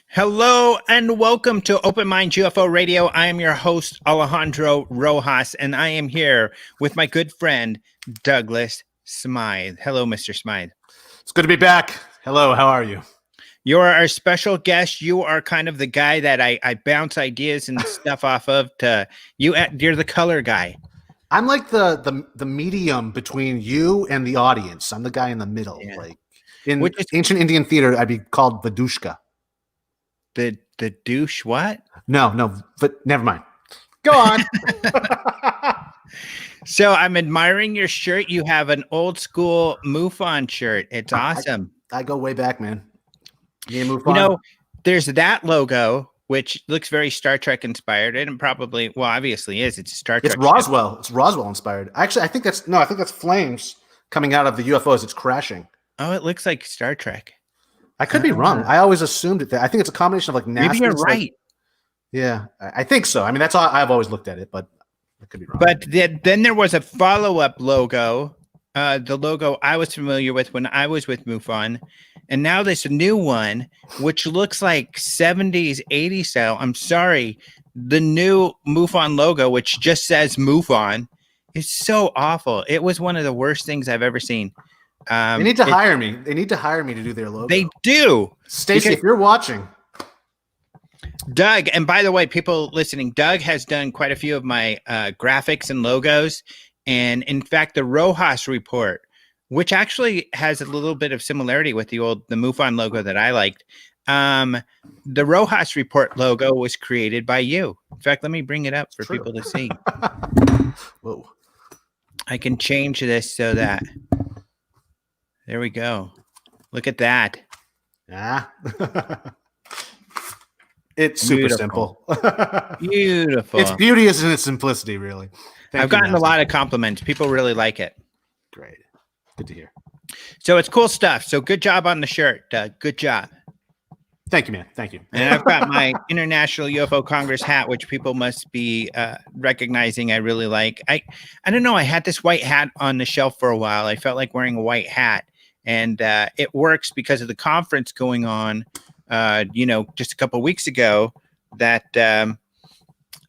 Hello and welcome to Open Mind UFO Radio. I am your host, Alejandro Rojas, and I am here with my good friend, Douglas Smythe. Hello, Mr. Smythe. It's good to be back. Hello, how are you? You are our special guest. You are kind of the guy that I bounce ideas and stuff off of. You're the color guy. I'm like the medium between you and the audience. I'm the guy in the middle. Yeah. Like in ancient Indian theater, I'd be called Vadushka. The douche what? No, but never mind. Go on. So I'm admiring your shirt. You have an old school MUFON shirt. It's awesome. I go way back, man. You know, there's that logo, which looks very Star Trek inspired, and probably, well, obviously is. It's Star Trek. It's Roswell. It's Roswell inspired. Actually, I think that's flames coming out of the UFOs. It's crashing. Oh, it looks like Star Trek. I could be wrong. I always assumed it. I think it's a combination of like NASA. Maybe you're right. Yeah, I think so. I mean, that's all I've always looked at it, but I could be wrong. But then there was a follow-up logo, the logo I was familiar with when I was with MUFON. And now there's a new one, which looks like 70s, 80s style. I'm sorry. The new MUFON logo, which just says MUFON, is so awful. It was one of the worst things I've ever seen. They need to hire me. They need to hire me to do their logo. They do. Stacey, if you're watching. Doug, and by the way, people listening, Doug has done quite a few of my graphics and logos. And in fact, the Rojas report, which actually has a little bit of similarity with the MUFON logo that I liked. The Rojas report logo was created by you. In fact, let me bring it up for people to see. Whoa. I can change this so that, there we go. Look at that. Yeah. It's super simple. Beautiful. Its beauty is in its simplicity, really. I've gotten a lot of compliments. People really like it. Great. Good to hear. So it's cool stuff. So good job on the shirt, Doug. Good job. Thank you, man. Thank you. And I've got my International UFO Congress hat, which people must be recognizing I really like. I don't know. I had this white hat on the shelf for a while. I felt like wearing a white hat. And it works because of the conference going on, just a couple of weeks ago that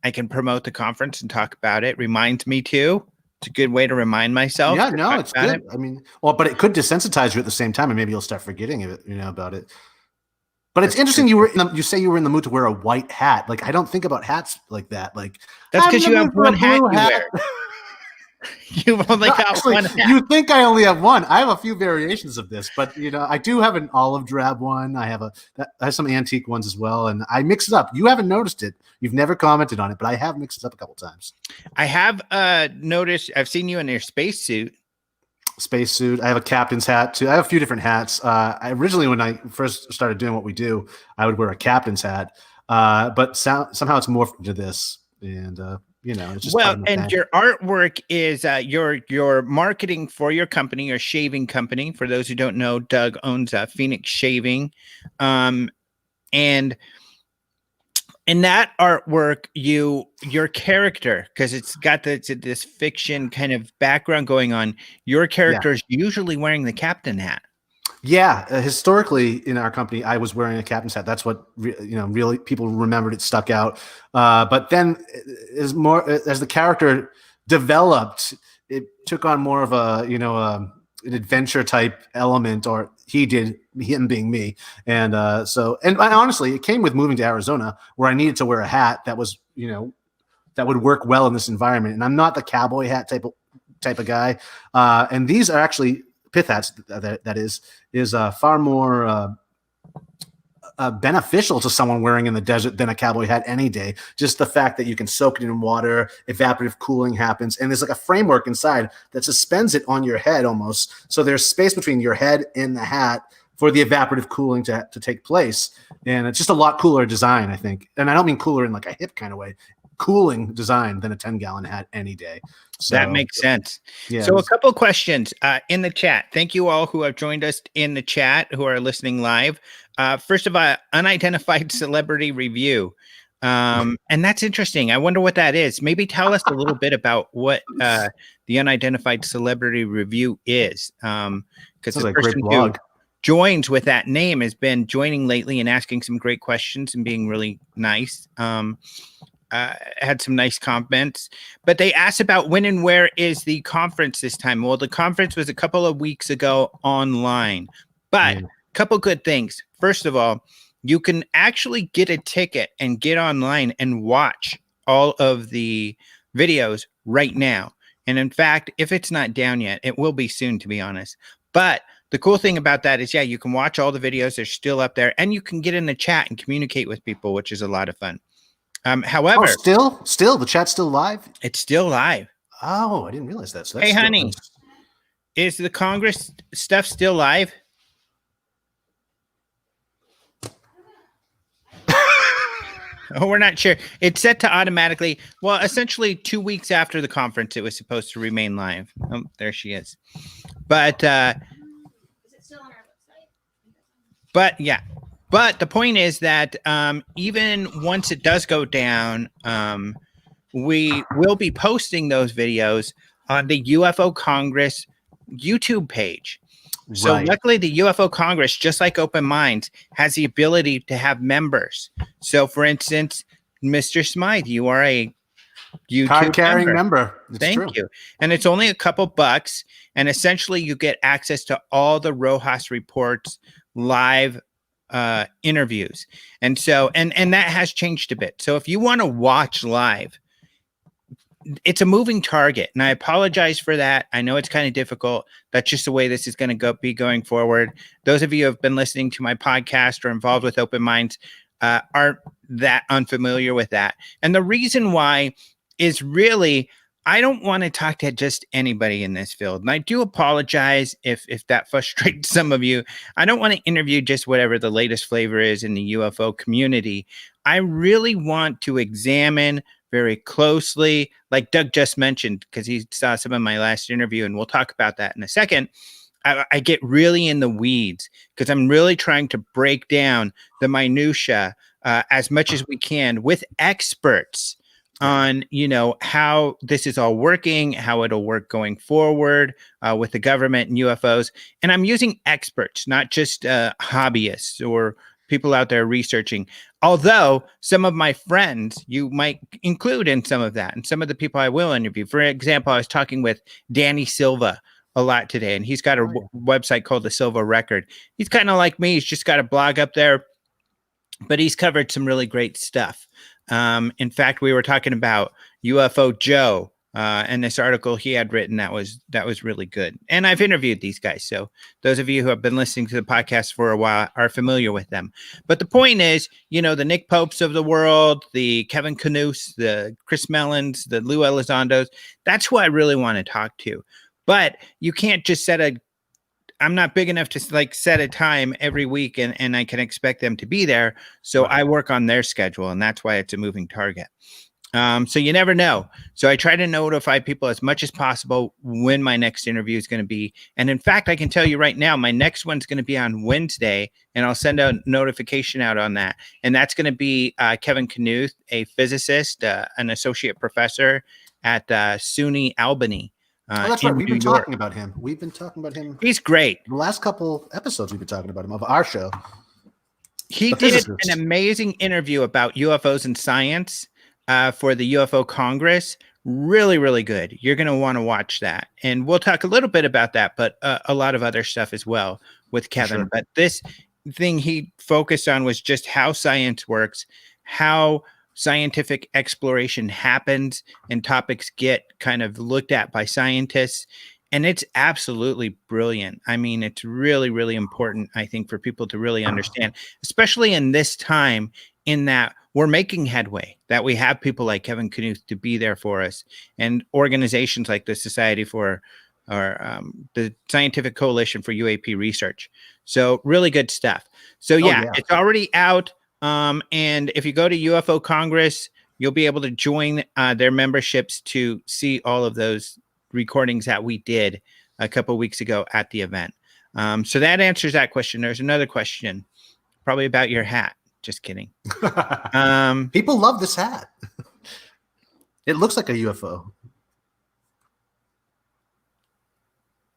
I can promote the conference and talk about it. Reminds me too. It's a good way to remind myself. Yeah, no, it's good. I mean, but it could desensitize you at the same time, and maybe you'll start forgetting about it. But it's interesting. You say you were in the mood to wear a white hat. Like, I don't think about hats like that. Like, that's because you have one hat you wear. You've only got one hat. You think I only have one? I have a few variations of this, but I do have an olive drab one. I have some antique ones as well, and I mix it up. You haven't noticed it. You've never commented on it, but I have mixed it up a couple times. I have noticed. I've seen you in your spacesuit. I have a captain's hat too. I have a few different hats. Originally, when I first started doing what we do, I would wear a captain's hat, but somehow it's morphed into this, and it's just and your artwork is your marketing for your company, your shaving company. For those who don't know, Doug owns Phoenix Shaving, and in that artwork, your character, because it's got this fiction kind of background going on. Your character is usually wearing the captain hat. Yeah, historically in our company, I was wearing a captain's hat. That's what really people remembered. It stuck out. But then, as the character developed, it took on more of an adventure type element, or him being me. And honestly, it came with moving to Arizona, where I needed to wear a hat that was that would work well in this environment. And I'm not the cowboy hat type of guy. And these are actually pith hats. That is far more beneficial to someone wearing in the desert than a cowboy hat any day. Just the fact that you can soak it in water, evaporative cooling happens, and there's like a framework inside that suspends it on your head almost. So there's space between your head and the hat for the evaporative cooling to take place. And it's just a lot cooler design, I think. And I don't mean cooler in like a hip kind of way. Cooling design than a 10-gallon hat any day. So that makes sense. Yeah, so a couple of questions in the chat. Thank you all who have joined us in the chat, who are listening live. First of all, Unidentified Celebrity Review. And that's interesting. I wonder what that is. Maybe tell us a little bit about what the Unidentified Celebrity Review is. Because it's a great blog. joins with that name has been joining lately and asking some great questions and being really nice. Had some nice comments, but they asked about when and where is the conference this time. Well, the conference was a couple of weeks ago online, but a couple good things. First of all, you can actually get a ticket and get online and watch all of the videos right now. And in fact, if it's not down yet, it will be soon, to be honest. But the cool thing about that is, yeah, you can watch all the videos. They're still up there, and you can get in the chat and communicate with people, which is a lot of fun. However, still the chat's still live. It's still live. Oh, I didn't realize that. So hey, honey, is the Congress stuff still live? Oh, we're not sure. It's set to automatically. Well, essentially 2 weeks after the conference, it was supposed to remain live. Oh, there she is. But is it still on our website? But yeah. But the point is that even once it does go down, we will be posting those videos on the UFO Congress YouTube page. So luckily, the UFO Congress, just like Open Minds, has the ability to have members. So, for instance, Mr. Smythe, you are a YouTube card-carrying member. Thank you. And it's only a couple bucks. And essentially, you get access to all the Rojas Reports live interviews. And so, and that has changed a bit. So if you want to watch live, it's a moving target, and I apologize for that. I know it's kind of difficult. That's just the way this is going to be going forward. Those of you who have been listening to my podcast or involved with Open Minds aren't that unfamiliar with that. And the reason why is really, I don't want to talk to just anybody in this field. And I do apologize if that frustrates some of you. I don't want to interview just whatever the latest flavor is in the UFO community. I really want to examine very closely, like Doug just mentioned, because he saw some of my last interview, and we'll talk about that in a second. I get really in the weeds because I'm really trying to break down the minutia as much as we can with experts on, how this is all working, how it'll work going forward with the government and UFOs. And I'm using experts, not just hobbyists or people out there researching. Although some of my friends you might include in some of that, and some of the people I will interview. For example, I was talking with Danny Silva a lot today, and he's got a website called The Silva Record. He's kind of like me. He's just got a blog up there, but he's covered some really great stuff. In fact, we were talking about UFO Joe and this article he had written that was really good. And I've interviewed these guys. So those of you who have been listening to the podcast for a while are familiar with them. But the point is, the Nick Popes of the world, the Kevin Knuths, the Chris Mellons, the Lou Elizondos, that's who I really want to talk to. But you can't just I'm not big enough to set a time every week and I can expect them to be there. So I work on their schedule, and that's why it's a moving target. So you never know. So I try to notify people as much as possible when my next interview is going to be. And in fact, I can tell you right now, my next one's going to be on Wednesday, and I'll send a notification out on that. And that's going to be Kevin Knuth, a physicist, an associate professor at SUNY Albany. That's right. We've been talking about him. He's great. The last couple episodes we've been talking about him of our show. He did an amazing interview about UFOs and science for the UFO Congress. Really, really good. You're going to want to watch that. And we'll talk a little bit about that, but a lot of other stuff as well with Kevin. Sure. But this thing he focused on was just how science works, how scientific exploration happens, and topics get kind of looked at by scientists. And it's absolutely brilliant. I mean, it's really, really important, I think, for people to really understand, especially in this time, in that we're making headway, that we have people like Kevin Knuth to be there for us, and organizations like the Society for, or the Scientific Coalition for UAP Research. So really good stuff. So yeah, it's already out. And if you go to UFO Congress, you'll be able to join their memberships to see all of those recordings that we did a couple weeks ago at the event. So that answers that question. There's another question, probably about your hat. Just kidding. People love this hat. It looks like a UFO.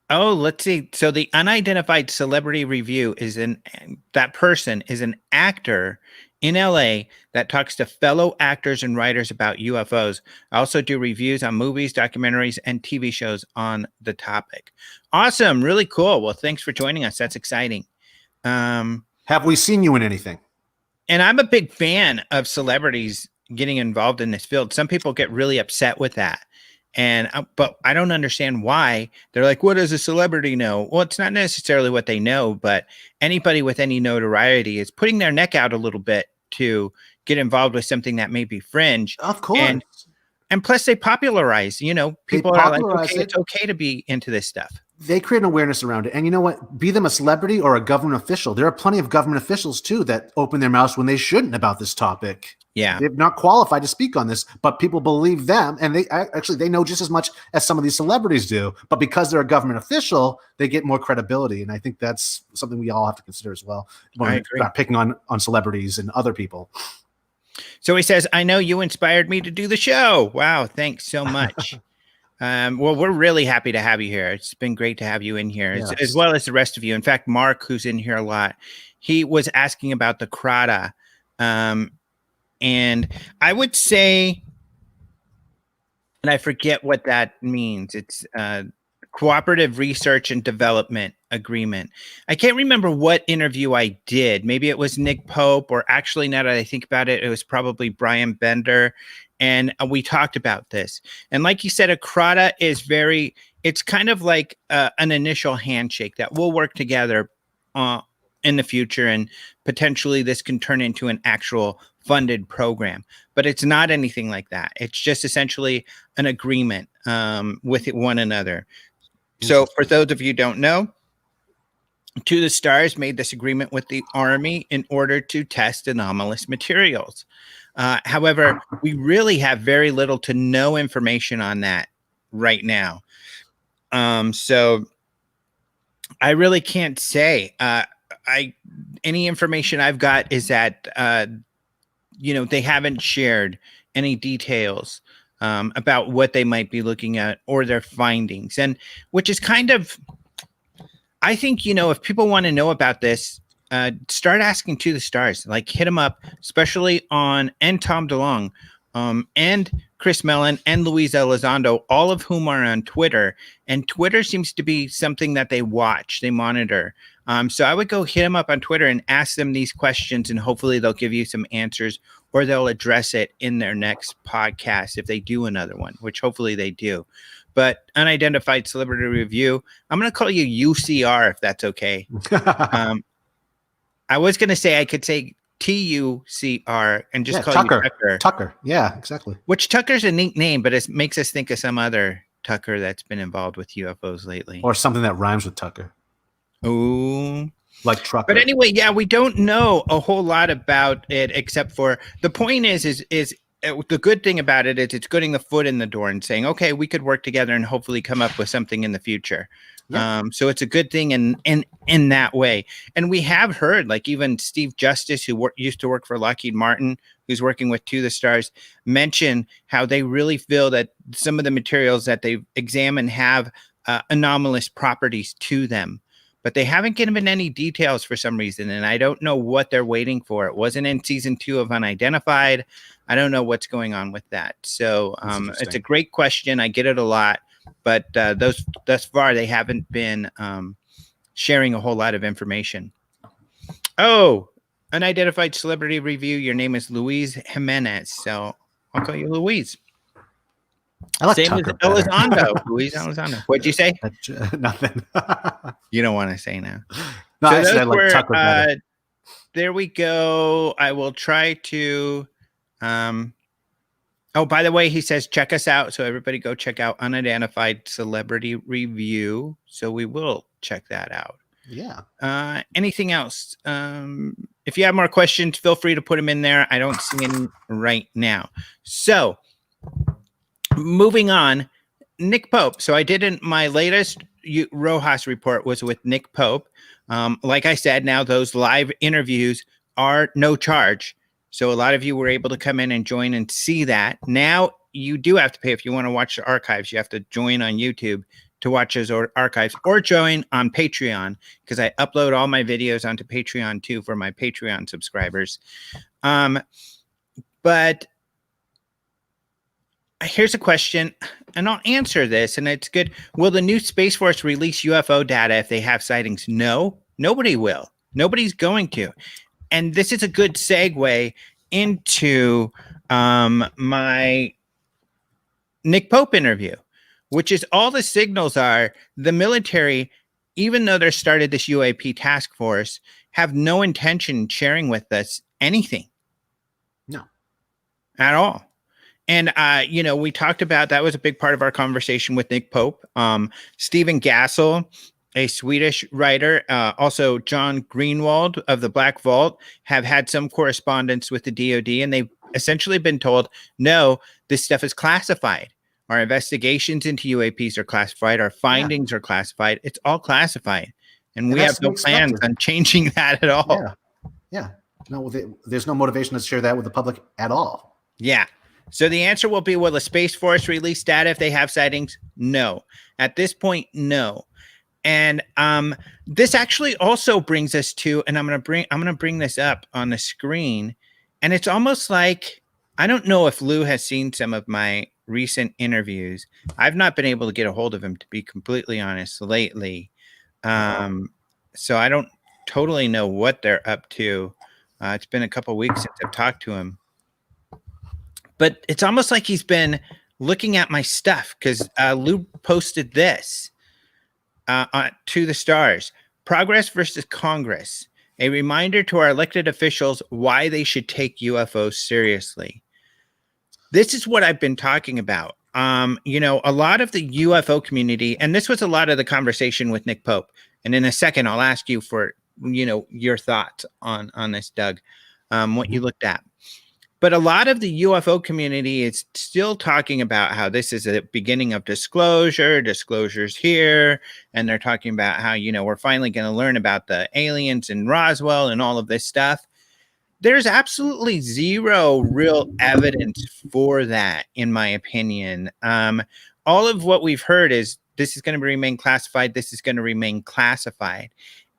Oh, let's see. So the Unidentified Celebrity Review that person is an actor in LA that talks to fellow actors and writers about UFOs. I also do reviews on movies, documentaries, and TV shows on the topic. Awesome. Really cool. Well, thanks for joining us. That's exciting. Um, Have we seen you in anything? and I'm a big fan of celebrities getting involved in this field. Some people get really upset with that. But I don't understand why. They're like, what does a celebrity know? Well, it's not necessarily what they know, but anybody with any notoriety is putting their neck out a little bit to get involved with something that may be fringe. Of course. And plus they popularize, people are like, okay, it's okay to be into this stuff. They create an awareness around it. And you know what? Be them a celebrity or a government official. There are plenty of government officials too that open their mouths when they shouldn't about this topic. Yeah. They're not qualified to speak on this, but people believe them. And they know just as much as some of these celebrities do. But because they're a government official, they get more credibility. And I think that's something we all have to consider as well when we're picking on celebrities and other people. So he says, I know you inspired me to do the show. Wow. Thanks so much. Well, we're really happy to have you here. It's been great to have you in here, Yes. as well as the rest of you. In fact, Mark, who's in here a lot, he was asking about the CROTA. And I would say, and I forget what that means. It's Cooperative Research and Development Agreement. I can't remember what interview I did. Maybe it was Nick Pope, or actually, now that I think about it, it was probably Brian Bender. And we talked about this. And like you said, a CROTA is it's kind of like an initial handshake that we'll work together in the future. And potentially this can turn into an actual funded program. But it's not anything like that. It's just essentially an agreement with one another. So for those of you who don't know, To the Stars made this agreement with the Army in order to test anomalous materials. However, we really have very little to no information on that right now. So I really can't say. Any information I've got is that they haven't shared any details about what they might be looking at or their findings, and which is kind of, I think, if people want to know about this, start asking To the Stars, like hit them up, especially and Tom DeLonge, and Chris Mellon and Luis Elizondo, all of whom are on Twitter, and Twitter seems to be something that they watch, they monitor. So I would go hit them up on Twitter and ask them these questions, and hopefully they'll give you some answers, or they'll address it in their next podcast if they do another one, which hopefully they do. But Unidentified Celebrity Review, I'm going to call you UCR if that's okay. I was going to say I could say TUCR and just call Tucker. you Tucker. Tucker. Yeah, exactly. Which Tucker's a neat name, but it makes us think of some other Tucker that's been involved with UFOs lately. Or something that rhymes with Tucker. Ooh. Like trucker. But anyway, yeah, we don't know a whole lot about it, except for the point is the good thing about it is it's getting the foot in the door and saying, okay, we could work together and hopefully come up with something in the future. Yeah. So it's a good thing in that way. And we have heard, like, even Steve Justice, who used to work for Lockheed Martin, who's working with To the Stars, mention how they really feel that some of the materials that they've examined have anomalous properties to them. But they haven't given any details for some reason, and I don't know what they're waiting for. It wasn't in season 2 of Unidentified. I don't know what's going on with that. So it's a great question. I get it a lot, but thus far they haven't been sharing a whole lot of information. Oh, Unidentified Celebrity Review. Your name is Luis Jimenez, so I'll call you Luis. I like Same Tucker as Elizondo. Luis Elizondo. What'd you say? Nothing. You don't want to say now. No, so I said I like Tucker better. There we go. I will try to. Oh, by the way, he says check us out. So everybody go check out Unidentified Celebrity Review. So we will check that out. Yeah. Anything else? If you have more questions, feel free to put them in there. I don't see any right now. So moving on, Nick Pope. So I did my latest Rojas report was with Nick Pope. Like I said, now those live interviews are no charge. So a lot of you were able to come in and join and see that. Now you do have to pay if you want to watch the archives. You have to join on YouTube to watch those archives, or join on Patreon, because I upload all my videos onto Patreon too for my Patreon subscribers. But here's a question, and I'll answer this, and it's good. Will the new Space Force release UFO data if they have sightings? No, nobody will. Nobody's going to. And this is a good segue into my Nick Pope interview, which is all the signals are the military, even though they started this UAP task force, have no intention sharing with us anything. No. At all. And, we talked about, that was a big part of our conversation with Nick Pope. Stephen Gassel, a Swedish writer, also John Greenwald of the Black Vault, have had some correspondence with the DoD, and they've essentially been told, no, this stuff is classified. Our investigations into UAPs are classified. Our findings are classified. It's all classified. And we have no plans on changing that at all. Yeah. No, there's no motivation to share that with the public at all. Yeah. So the answer will be, will the Space Force release data if they have sightings? No. At this point, no. And this actually also brings us to, and I'm gonna bring this up on the screen, and it's almost like, I don't know if Lou has seen some of my recent interviews. I've not been able to get a hold of him, to be completely honest, lately. So I don't totally know what they're up to. It's been a couple weeks since I've talked to him. But it's almost like he's been looking at my stuff, because Lou posted this to the stars. Progress versus Congress. A reminder to our elected officials why they should take UFOs seriously. This is what I've been talking about. A lot of the UFO community, and this was a lot of the conversation with Nick Pope. And in a second, I'll ask you for, your thoughts on this, Doug, what you looked at. But a lot of the UFO community is still talking about how this is a beginning of disclosures here. And they're talking about how, we're finally going to learn about the aliens in Roswell and all of this stuff. There's absolutely zero real evidence for that, in my opinion. All of what we've heard is this is going to remain classified. This is going to remain classified.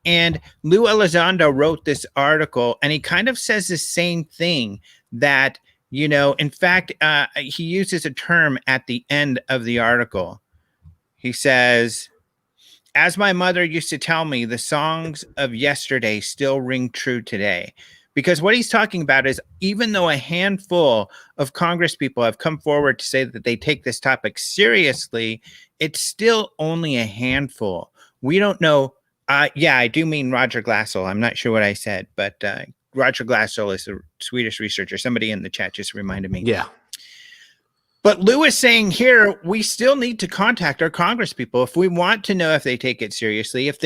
And Lou Elizondo wrote this article, and he kind of says the same thing, that, in fact, he uses a term at the end of the article. He says, as my mother used to tell me, the songs of yesterday still ring true today. Because what he's talking about is, even though a handful of Congress people have come forward to say that they take this topic seriously, it's still only a handful. We don't know. I do mean Roger Glassell. I'm not sure what I said, but Roger Glassell is a Swedish researcher. Somebody in the chat just reminded me. Yeah. But Lou is saying here, we still need to contact our Congress people if we want to know if they take it seriously. If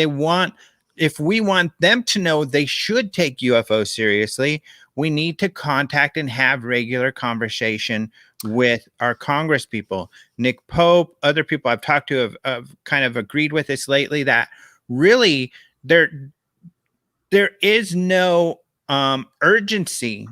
we want them to know they should take UFOs seriously, we need to contact and have regular conversation with our Congress people. Nick Pope, other people I've talked to have kind of agreed with this lately, that really there is no urgency,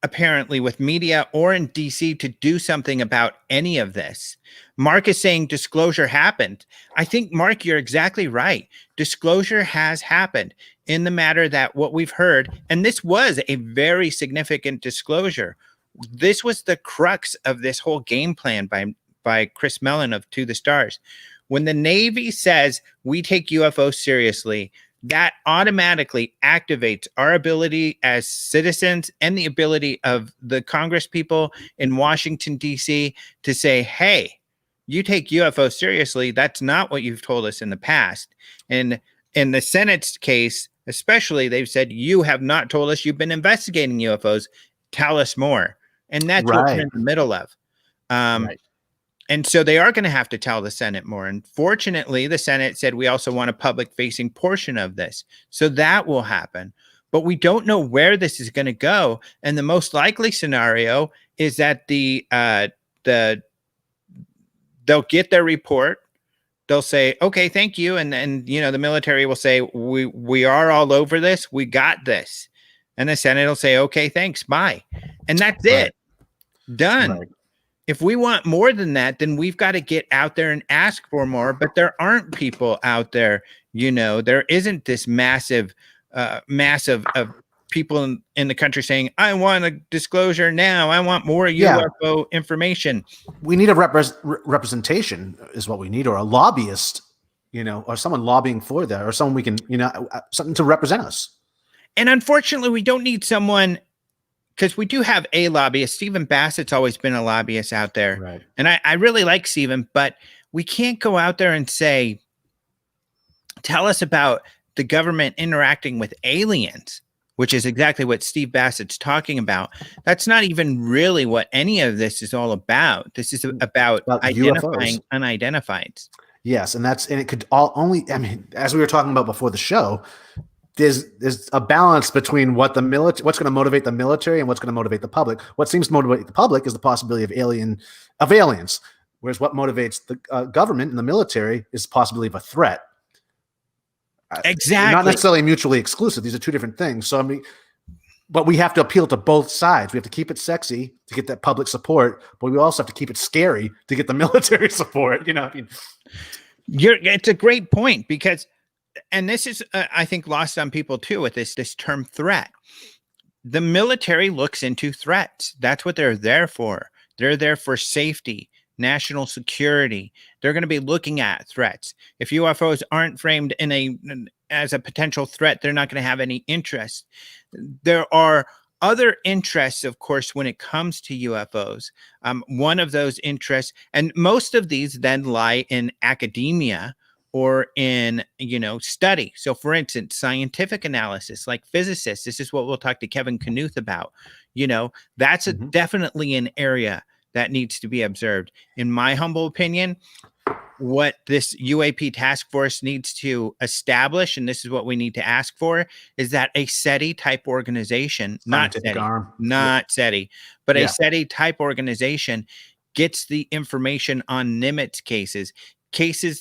apparently, with media or in DC to do something about any of this. Mark is saying disclosure happened. I think, Mark, you're exactly right. Disclosure has happened in the matter that what we've heard, and this was a very significant disclosure. This was the crux of this whole game plan by Chris Mellon of To the Stars. When the Navy says we take UFOs seriously, that automatically activates our ability as citizens and the ability of the Congress people in Washington, D.C. to say, hey, you take UFOs seriously. That's not what you've told us in the past. And in the Senate's case, especially, they've said, you have not told us you've been investigating UFOs. Tell us more. And that's what we're in the middle of. And so they are going to have to tell the Senate more. And fortunately, the Senate said we also want a public-facing portion of this. So that will happen. But we don't know where this is going to go. And the most likely scenario is that they'll get their report. They'll say, okay, thank you. And then, the military will say, we are all over this. We got this. And the Senate will say, okay, thanks. Bye. And that's it. Done. if we want more than that, then we've got to get out there and ask for more. But there aren't people out there, there isn't this massive of people in the country saying, I want a disclosure now. I want more UFO information. We need a representation is what we need, or a lobbyist, or someone lobbying for that, or someone we can, something to represent us. And unfortunately, we don't need someone, because we do have a lobbyist. Stephen Bassett's always been a lobbyist out there. Right. And I really like Stephen, but we can't go out there and say, tell us about the government interacting with aliens, which is exactly what Steve Bassett's talking about. That's not even really what any of this is all about. This is about identifying UFOs. Unidentifieds. Yes, and it could as we were talking about before the show, there's a balance between what's going to motivate the military and what's going to motivate the public. What seems to motivate the public is the possibility of aliens, whereas what motivates the government and the military is the possibility of a threat. Exactly. Not necessarily mutually exclusive. These are two different things. So but we have to appeal to both sides. We have to keep it sexy to get that public support, but we also have to keep it scary to get the military support. It's a great point, because, and this is, I think, lost on people too with this term threat. The military looks into threats. That's what they're there for. They're there for safety, national security. They're going to be looking at threats. If UFOs aren't framed as a potential threat, they're not going to have any interest. There are other interests, of course, when it comes to UFOs. One of those interests, and most of these then lie in academia or in, study. So for instance, scientific analysis, like physicists, this is what we'll talk to Kevin Knuth about. That's definitely an area that needs to be observed. In my humble opinion, what this UAP task force needs to establish, and this is what we need to ask for, is that a SETI type organization, not SETI, but a SETI type organization gets the information on Nimitz cases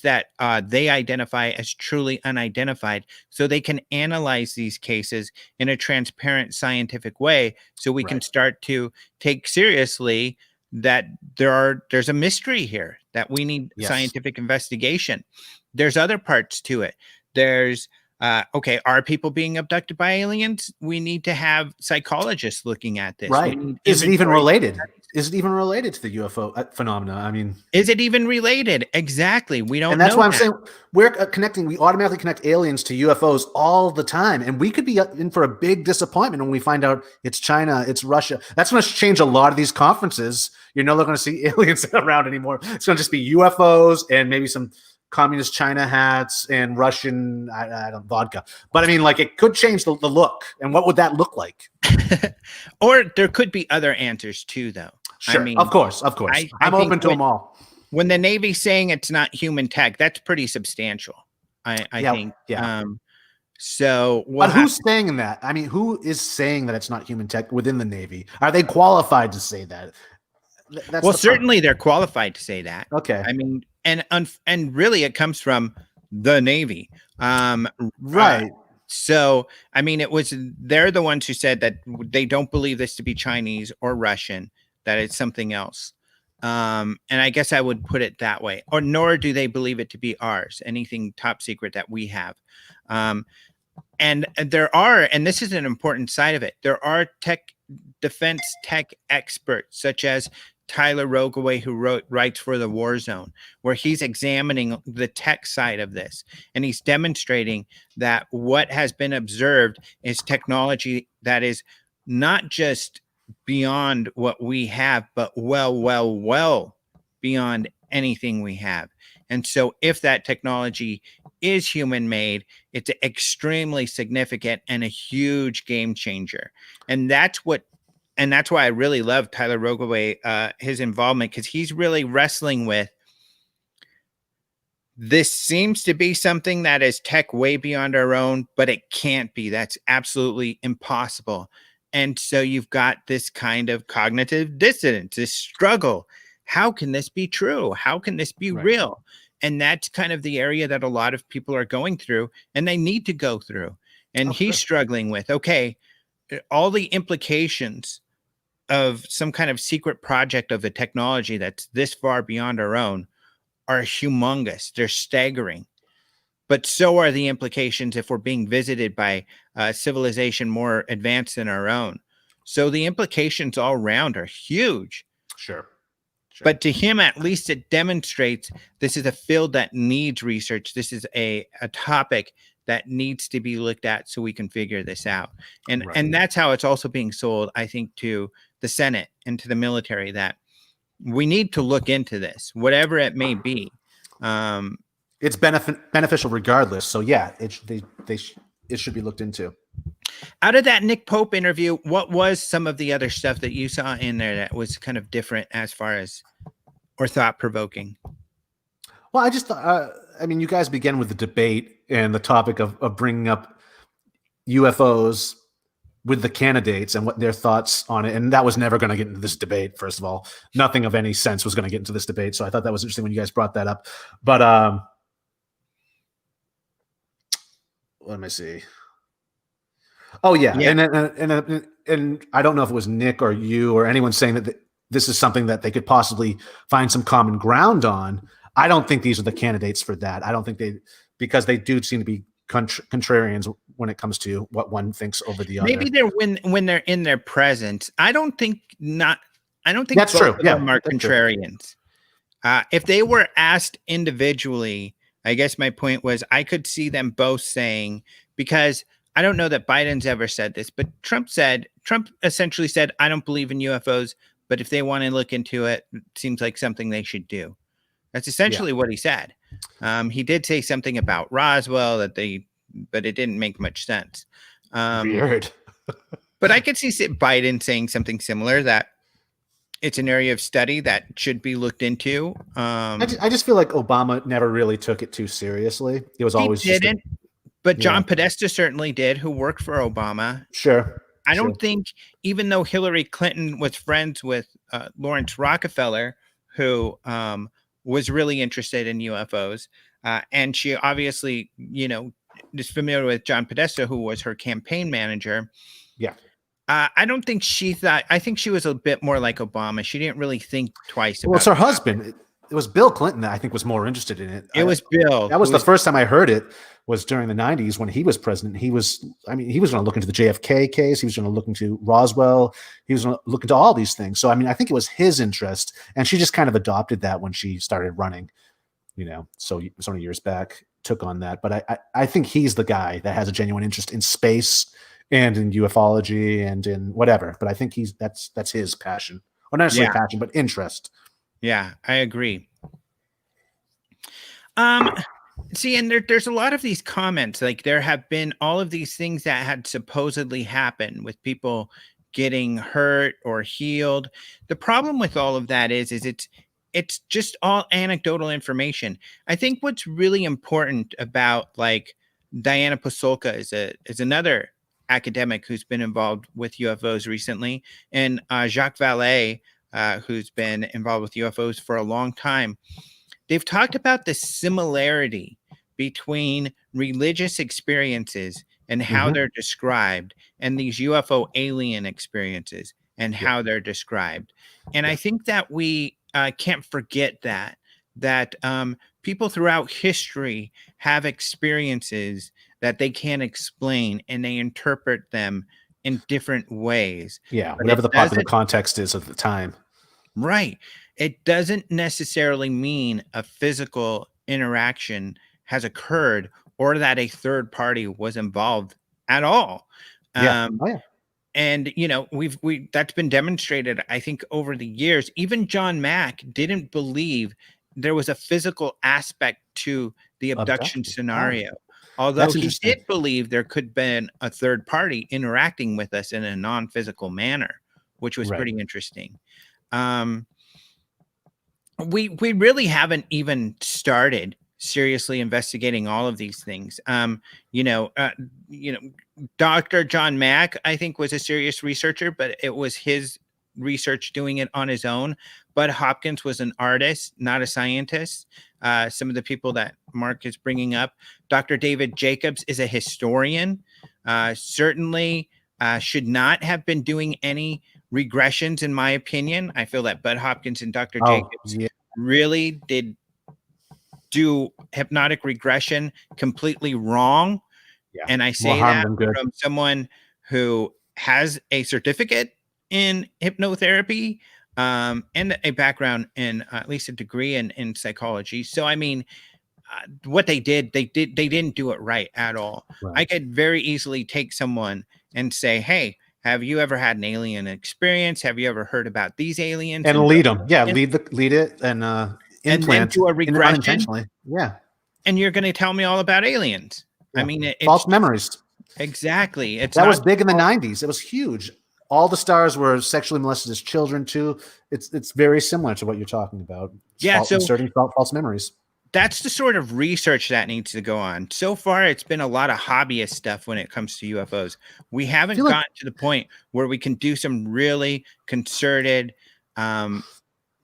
that they identify as truly unidentified, so they can analyze these cases in a transparent scientific way, so we can start to take seriously that there's a mystery here, that we need scientific investigation. There's other parts to it. There's are people being abducted by aliens? We need to have psychologists looking at this. Right. Is it even related? Is it even related to the UFO phenomena? Is it even related? Exactly. We don't know. And that's why I'm saying we automatically connect aliens to UFOs all the time. And we could be in for a big disappointment when we find out it's China, it's Russia. That's going to change a lot of these conferences. You're no longer going to see aliens around anymore. It's going to just be UFOs and maybe some communist China hats and Russian vodka. But it could change the look. And what would that look like? Or there could be other answers too, though. Sure, of course. I'm open to them all. When the Navy's saying it's not human tech, that's pretty substantial. I think. Yeah. But who's saying that? Who is saying that it's not human tech within the Navy? Are they qualified to say that? Certainly they're qualified to say that. Okay. And really it comes from the Navy. Right. So, they're the ones who said that they don't believe this to be Chinese or Russian, that it's something else. And I guess I would put it that way, nor do they believe it to be ours, anything top secret that we have. And there are, and this is an important side of it, there are defense tech experts such as Tyler Rogaway, who writes for the War Zone, where he's examining the tech side of this. And he's demonstrating that what has been observed is technology that is not just beyond what we have, but well beyond anything we have. And so if that technology is human made, it's extremely significant and a huge game changer. And that's why I really love Tyler Rogaway, his involvement, because he's really wrestling with, this seems to be something that is tech way beyond our own, but it can't be. That's absolutely impossible. And so you've got this kind of cognitive dissonance, this struggle. How can this be true? How can this be real? And that's kind of the area that a lot of people are going through, and they need to go through. And he's struggling with, okay, all the implications of some kind of secret project of a technology that's this far beyond our own are humongous. They're staggering. But so are the implications if we're being visited by civilization more advanced than our own. So the implications all around are huge. Sure. But to him, at least it demonstrates this is a field that needs research. This is a topic that needs to be looked at so we can figure this out. And that's how it's also being sold, I think, to the Senate and to the military, that we need to look into this, whatever it may be. It's beneficial regardless. So yeah, it should be looked into. Out of that Nick Pope interview, what was some of the other stuff that you saw in there that was kind of different as far as, or thought provoking? Well, I just thought, I mean, you guys began with the debate and the topic of bringing up UFOs with the candidates and what their thoughts on it. And that was never going to get into this debate. First of all, nothing of any sense was going to get into this debate. So I thought that was interesting when you guys brought that up. But let me see. Oh yeah. And I don't know if it was Nick or you or anyone saying that this is something that they could possibly find some common ground on. I don't think these are the candidates for that. I don't think because they do seem to be contrarians when it comes to what one thinks over the other. Maybe they're when they're in their presence. I don't think that's true. Yeah, them are contrarians. If they were asked individually, I guess my point was I could see them both saying, because I don't know that Biden's ever said this, but Trump essentially said, I don't believe in UFOs, but if they want to look into it, it seems like something they should do. That's essentially what he said. He did say something about Roswell but it didn't make much sense. Weird. But I could see Biden saying something similar, that it's an area of study that should be looked into. I just feel like Obama never really took it too seriously. It was always didn't. But John Podesta certainly did, who worked for Obama. Sure. I don't think, even though Hillary Clinton was friends with Lawrence Rockefeller, who was really interested in UFOs, and she obviously, is familiar with John Podesta, who was her campaign manager. Yeah. I don't think she thought. I think she was a bit more like Obama. She didn't really think twice about it. Well, it's her husband. It was Bill Clinton that I think was more interested in it. It was Bill. That was the first time I heard it, was during the 90s when he was president. He was going to look into the JFK case. He was going to look into Roswell. He was going to look into all these things. So, I mean, I think it was his interest, and she just kind of adopted that when she started running, so many years back, took on that. But I think he's the guy that has a genuine interest in space and in ufology and in whatever. But I think that's his passion. Or not necessarily passion, but interest. Yeah, I agree. See, and there's a lot of these comments, like there have been all of these things that had supposedly happened with people getting hurt or healed. The problem with all of that is it's just all anecdotal information. I think what's really important about, like, Diana Pasulka is another academic who's been involved with UFOs recently, and Jacques Vallée, who's been involved with UFOs for a long time. They've talked about the similarity between religious experiences and how they're described, and these UFO alien experiences and how they're described. And I think that we can't forget that people throughout history have experiences that they can't explain, and they interpret them in different ways. Yeah, whatever the popular context is at the time. Right. It doesn't necessarily mean a physical interaction has occurred or that a third party was involved at all. And that's been demonstrated, I think, over the years. Even John Mack didn't believe there was a physical aspect to the abduction scenario. Although he did believe there could have been a third party interacting with us in a non-physical manner, which was pretty interesting. We really haven't even started seriously investigating all of these things. Dr. John Mack, I think, was a serious researcher, but it was his research doing it on his own. Bud Hopkins was an artist, not a scientist. Some of the people that Mark is bringing up. Dr. David Jacobs is a historian, certainly should not have been doing any regressions, in my opinion. I feel that Bud Hopkins and Dr. Oh, Jacobs yeah. really did do hypnotic regression completely wrong. Yeah. And I More say harm that than good. from someone who has a certificate in hypnotherapy, and a background in at least a degree in psychology. So, I mean, what they didn't do it right at all. Right. I could very easily take someone and say, hey, have you ever had an alien experience? Have you ever heard about these aliens? And lead them. Yeah, lead it and and then implant do a regression, unintentionally. Yeah. and you're going to tell me all about aliens. Yeah. I mean, it's false memories. Exactly. That was big in the 90s. It was huge. All the stars were sexually molested as children too. It's very similar to what you're talking about. So inserting false memories. That's the sort of research that needs to go on. So far, it's been a lot of hobbyist stuff when it comes to UFOs. We haven't gotten to the point where we can do some really concerted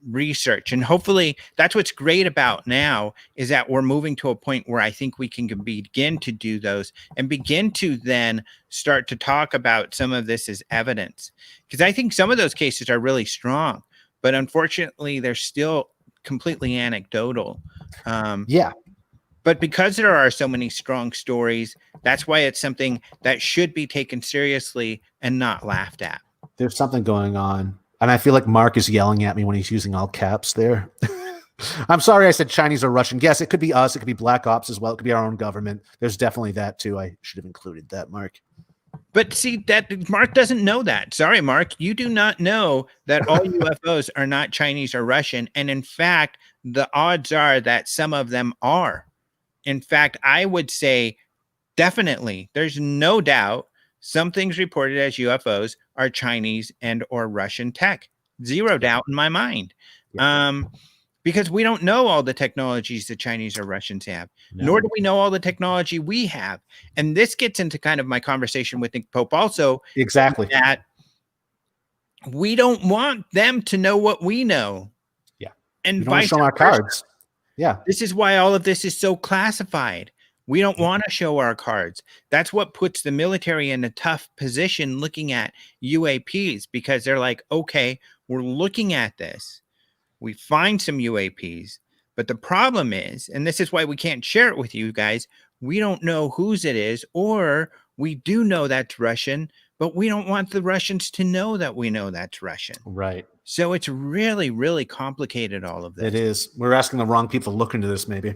research. And hopefully that's what's great about now, is that we're moving to a point where I think we can begin to do those and begin to then start to talk about some of this as evidence. Because I think some of those cases are really strong, but unfortunately they're still completely anecdotal. But because there are so many strong stories, that's why it's something that should be taken seriously and not laughed at. There's something going on. And I feel like Mark is yelling at me when he's using all caps there. I'm sorry I said Chinese or Russian. Yes, it could be us. It could be Black Ops as well. It could be our own government. There's definitely that too. I should have included that, Mark. But see, that Mark doesn't know that. Sorry, Mark. You do not know that all UFOs are not Chinese or Russian. And in fact, the odds are that some of them are. In fact, I would say definitely, there's no doubt some things reported as UFOs are Chinese and or Russian tech. Zero doubt in my mind. Because we don't know all the technologies the Chinese or Russians have, nor do we know all the technology we have. And this gets into kind of my conversation with Nick Pope also. Exactly. That we don't want them to know what we know. Yeah. And vice versa. Show our cards. Yeah. This is why all of this is so classified. We don't want to show our cards. That's what puts the military in a tough position looking at UAPs, because they're like, okay, we're looking at this. We find some UAPs, but the problem is, and this is why we can't share it with you guys, we don't know whose it is, or we do know that's Russian, but we don't want the Russians to know that we know that's Russian. Right. So it's really, really complicated, all of this. It is. We're asking the wrong people to look into this, maybe.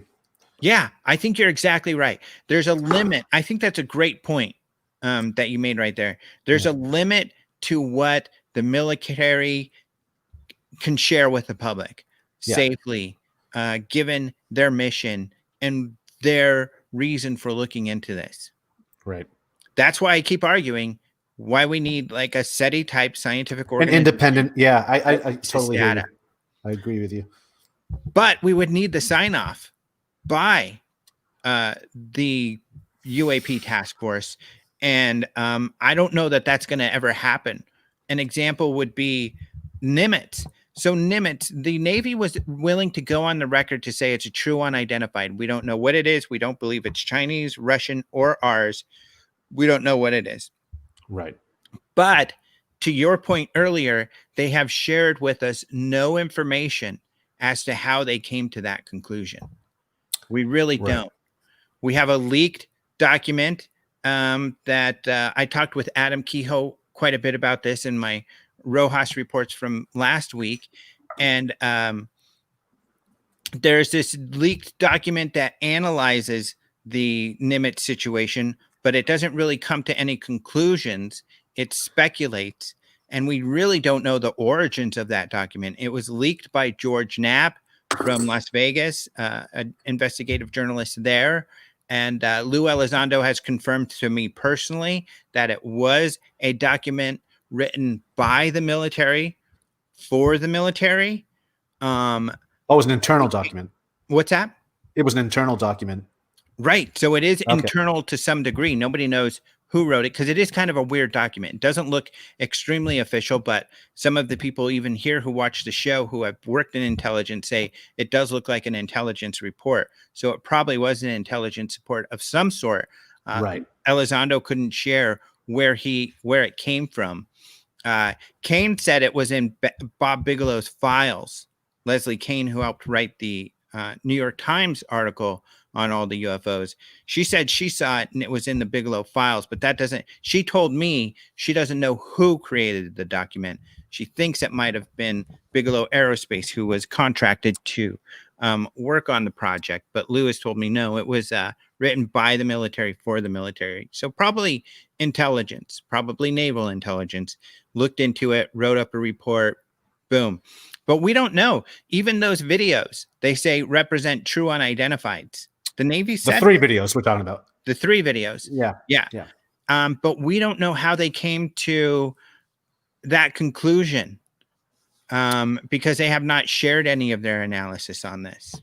Yeah, I think you're exactly right. There's a limit. I think that's a great point that you made right there. There's a limit to what the military can share with the public safely, given their mission and their reason for looking into this. Right. That's why I keep arguing why we need like a SETI type scientific organization. An independent. Yeah, I totally hear you. I agree with you. But we would need the sign off by the UAP task force. And I don't know that that's going to ever happen. An example would be Nimitz. So Nimitz, the Navy was willing to go on the record to say it's a true unidentified. We don't know what it is. We don't believe it's Chinese, Russian, or ours. We don't know what it is. Right. But to your point earlier, they have shared with us no information as to how they came to that conclusion. We really don't. We have a leaked document that I talked with Adam Kehoe quite a bit about this in my Rojas reports from last week. And there's this leaked document that analyzes the Nimitz situation, but it doesn't really come to any conclusions. It speculates, and we really don't know the origins of that document. It was leaked by George Knapp from Las Vegas, an investigative journalist there. And Lou Elizondo has confirmed to me personally that it was a document written by the military for the military. It was an internal document. What's that? It was an internal document. Right. So it is internal to some degree. Nobody knows who wrote it because it is kind of a weird document. It doesn't look extremely official, but some of the people even here who watch the show who have worked in intelligence say it does look like an intelligence report. So it probably was an intelligence report of some sort. Right. Elizondo couldn't share where it came from. Kane said it was in Bob Bigelow's files. Leslie Kane, who helped write the New York Times article on all the UFOs, she said she saw it and it was in the Bigelow files, but that doesn't, she told me she doesn't know who created the document. She thinks it might have been Bigelow Aerospace, who was contracted to work on the project. But Lewis told me, no, it was written by the military for the military. So probably intelligence, probably naval intelligence, looked into it, wrote up a report, boom. But we don't know. Even those videos, they say represent true unidentifieds. The Navy said the 3 videos we're talking about. The 3 videos. Yeah. But we don't know how they came to that conclusion because they have not shared any of their analysis on this.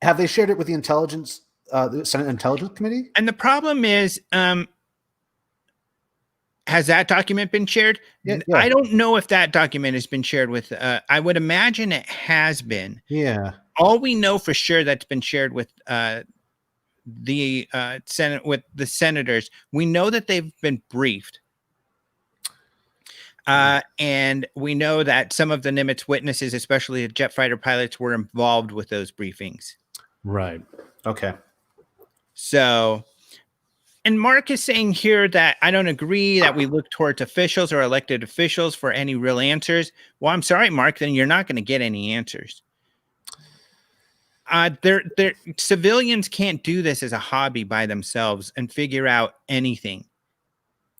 Have they shared it with the intelligence, the Senate Intelligence Committee? And the problem is, has that document been shared? Yeah. I don't know if that document has been shared with, I would imagine it has been. Yeah. All we know for sure that's been shared with the Senate, with the senators, we know that they've been briefed. And we know that some of the Nimitz witnesses, especially the jet fighter pilots, were involved with those briefings. Right. Okay. So, and Mark is saying here that I don't agree that we look towards officials or elected officials for any real answers. Well, I'm sorry, Mark, then you're not going to get any answers. Civilians can't do this as a hobby by themselves and figure out anything.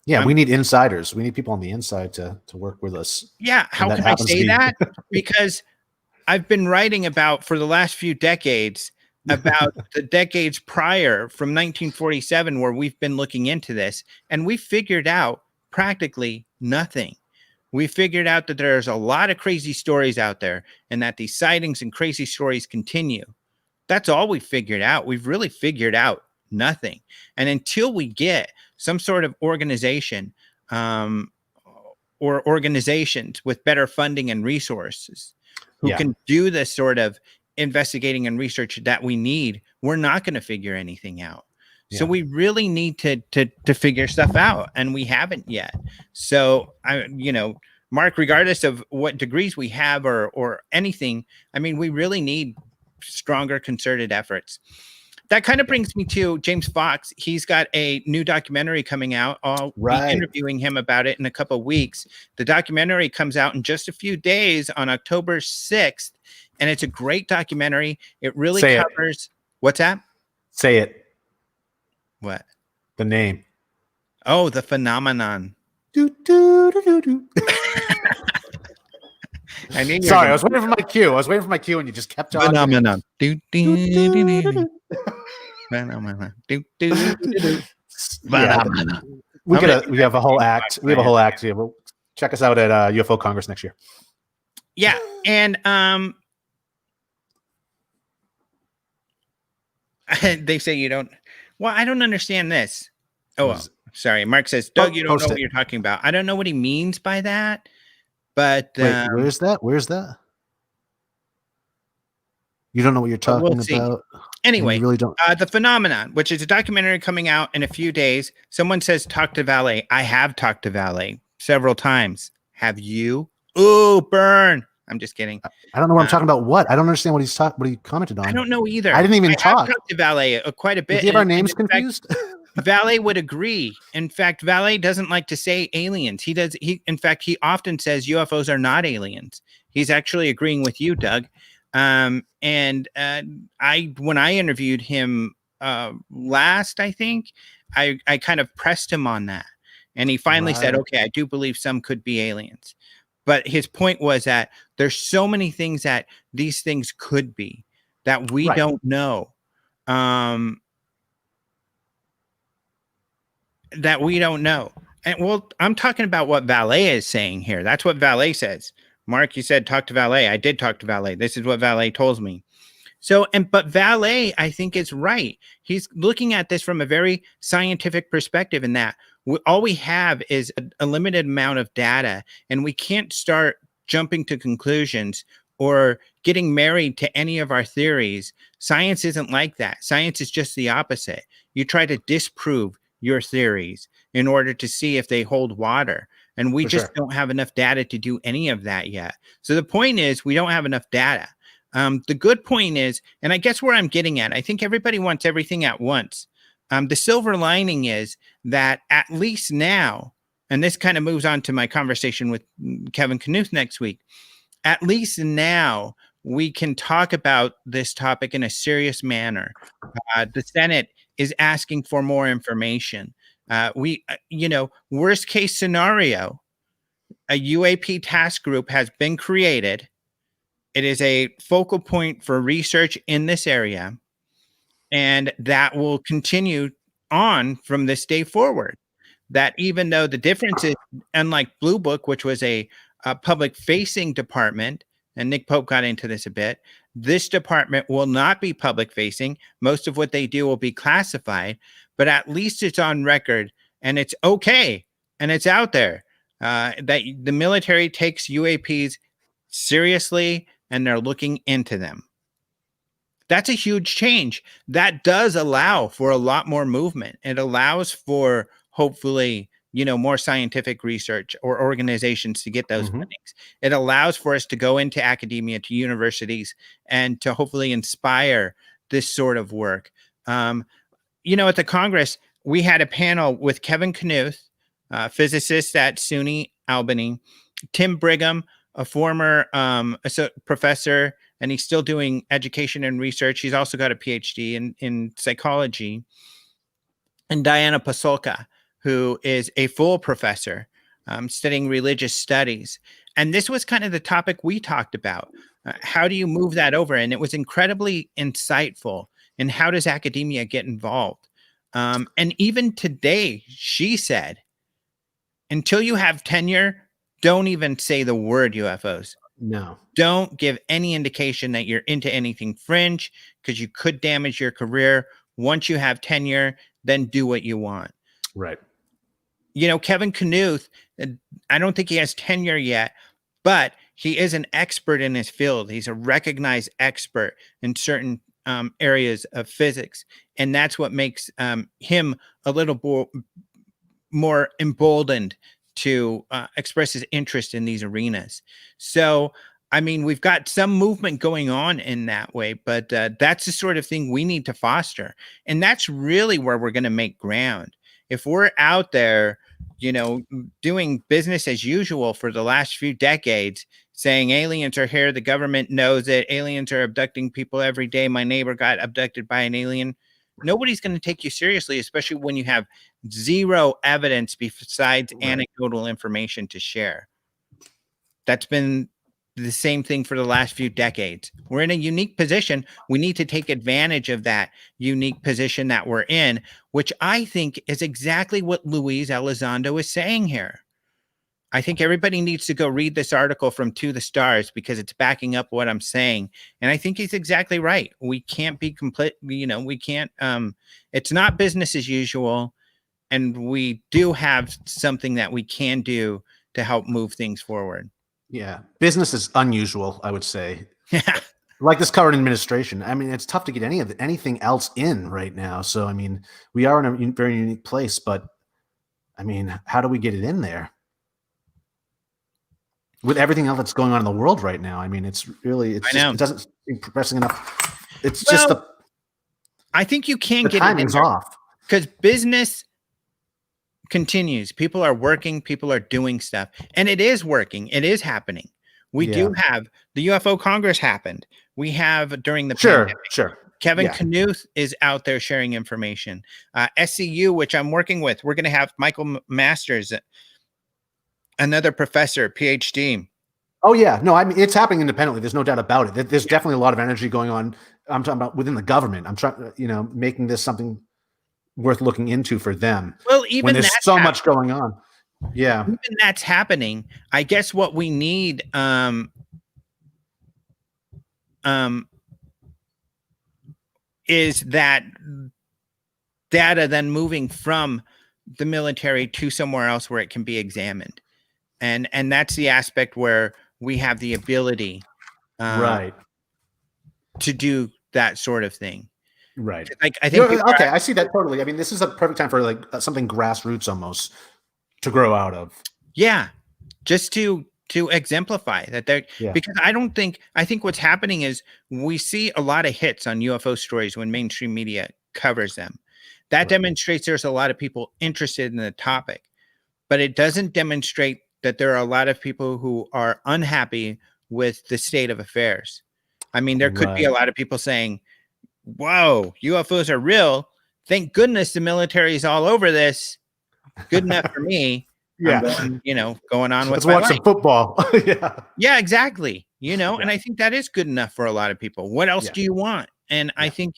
Yeah, we need insiders. We need people on the inside to work with us. Yeah, how can I say that? Because I've been writing about, for the last few decades, about the decades prior from 1947, where we've been looking into this, and we figured out practically nothing. We figured out that there's a lot of crazy stories out there and that these sightings and crazy stories continue. That's all we figured out. We've really figured out nothing. And until we get some sort of organization or organizations with better funding and resources who can do this sort of investigating and research that we need, we're not going to figure anything out. So we really need to figure stuff out, and we haven't yet. So Mark, regardless of what degrees we have or anything, I mean, we really need stronger concerted efforts. That kind of brings me to James Fox. He's got a new documentary coming out. I'll be interviewing him about it in a couple of weeks. The documentary comes out in just a few days on October 6th, and it's a great documentary. It really covers... What's that? Say it. What? The name. Oh, The Phenomenon. Do, do, do, do, do. Sorry, I was waiting for my cue. And you just kept on. Phenomenon. We have a whole act. We have a whole act here. Well, check us out at UFO Congress next year. Yeah, and they say you don't. Well, I don't understand this. Oh, well, sorry. Mark says, Doug, you don't know what you're talking about. I don't know what he means by that. But wait, where's that? You don't know what you're talking about. Anyway, you really don't. The Phenomenon, which is a documentary coming out in a few days. Someone says, talk to Valet. I have talked to Valet several times. Have you? Ooh, burn. I'm just kidding. I don't know what I'm talking about. What? I don't understand what what he commented on. I don't know either. I didn't even talk. I've talked to Valet quite a bit. Do you have our names confused? Valet would agree. In fact, Valet doesn't like to say aliens. In fact, he often says UFOs are not aliens. He's actually agreeing with you, Doug. When I interviewed him last, I think I kind of pressed him on that, and he finally said, "Okay, I do believe some could be aliens." But his point was that there's so many things that these things could be that we don't know. That we don't know. And well, I'm talking about what Valet is saying here. That's what Valet says. Mark, you said talk to Valet. I did talk to Valet. This is what Valet tells me. So, but Valet, I think, is right. He's looking at this from a very scientific perspective in that all we have is a limited amount of data, and we can't start jumping to conclusions or getting married to any of our theories. Science isn't like that. Science is just the opposite. You try to disprove your theories in order to see if they hold water. And we For just sure. don't have enough data to do any of that yet. So the point is, we don't have enough data. The good point is, and I guess where I'm getting at, I think everybody wants everything at once. The silver lining is that at least now, and this kind of moves on to my conversation with Kevin Knuth next week, at least now we can talk about this topic in a serious manner. The Senate is asking for more information. Worst case scenario, a UAP task group has been created. It is a focal point for research in this area, and that will continue on from this day forward. That even though the difference is, unlike Blue Book, which was a public facing department, and Nick Pope got into this a bit, this department will not be public facing. Most of what they do will be classified, but at least it's on record and it's okay. And it's out there that the military takes UAPs seriously and they're looking into them. That's a huge change. That does allow for a lot more movement. It allows for hopefully, more scientific research or organizations to get those fundings. It allows for us to go into academia, to universities, and to hopefully inspire this sort of work. At the Congress, we had a panel with Kevin Knuth, physicist at SUNY Albany, Tim Brigham, a former professor, and he's still doing education and research. He's also got a PhD in psychology. And Diana Pasolka, who is a full professor studying religious studies. And this was kind of the topic we talked about. How do you move that over? And it was incredibly insightful. And how does academia get involved? And even today, she said, until you have tenure, don't even say the word UFOs. No. Don't give any indication that you're into anything fringe, because you could damage your career. Once you have tenure, then do what you want. Right. Kevin Knuth, I don't think he has tenure yet, but he is an expert in his field. He's a recognized expert in certain areas of physics. And that's what makes him a little more emboldened to express his interest in these arenas. So, we've got some movement going on in that way, but that's the sort of thing we need to foster. And that's really where we're going to make ground. If we're out there, doing business as usual for the last few decades, saying aliens are here, the government knows it, aliens are abducting people every day, my neighbor got abducted by an alien, nobody's going to take you seriously, especially when you have zero evidence besides anecdotal information to share. That's been the same thing for the last few decades. We're in a unique position. We need to take advantage of that unique position that we're in, which I think is exactly what Luis Elizondo is saying here. I think everybody needs to go read this article from To the Stars, because it's backing up what I'm saying. And I think he's exactly right. We can't be complete. We can't, it's not business as usual. And we do have something that we can do to help move things forward. Yeah. Business is unusual, I would say. Yeah. Like this current administration. It's tough to get anything else in right now. So, we are in a very unique place, but how do we get it in there? With everything else that's going on in the world right now. It doesn't seem progressing enough. I think you can get timing's off, because business continues. People are working, people are doing stuff, and it is working. It is happening. We do have the UFO Congress happened. We have during the pandemic. Sure. Kevin Knuth is out there sharing information. SCU, which I'm working with, we're going to have Michael Masters, another professor, PhD. Oh yeah, no, it's happening independently. There's no doubt about it. There's definitely a lot of energy going on. I'm talking about within the government. I'm trying, making this something worth looking into for them. Well, even when there's so much going on. Yeah, even that's happening. I guess what we need, is that data then moving from the military to somewhere else where it can be examined. And that's the aspect where we have the ability to do that sort of thing. Right. I think okay, I see that totally. This is a perfect time for something grassroots almost to grow out of. Yeah, just to exemplify that they're Yeah. because I think what's happening is we see a lot of hits on UFO stories when mainstream media covers them. That Right. demonstrates there's a lot of people interested in the topic, but it doesn't demonstrate that there are a lot of people who are unhappy with the state of affairs. I mean, there could be a Right. lot of people saying, "Whoa, UFOs are real. Thank goodness the military is all over this. Good enough for me. I'm Yeah. going, going on with Let's my watch life." some football. Yeah. Yeah, exactly. And Yeah. I think that is good enough for a lot of people. What else Yeah. do you want? And I Yeah. think,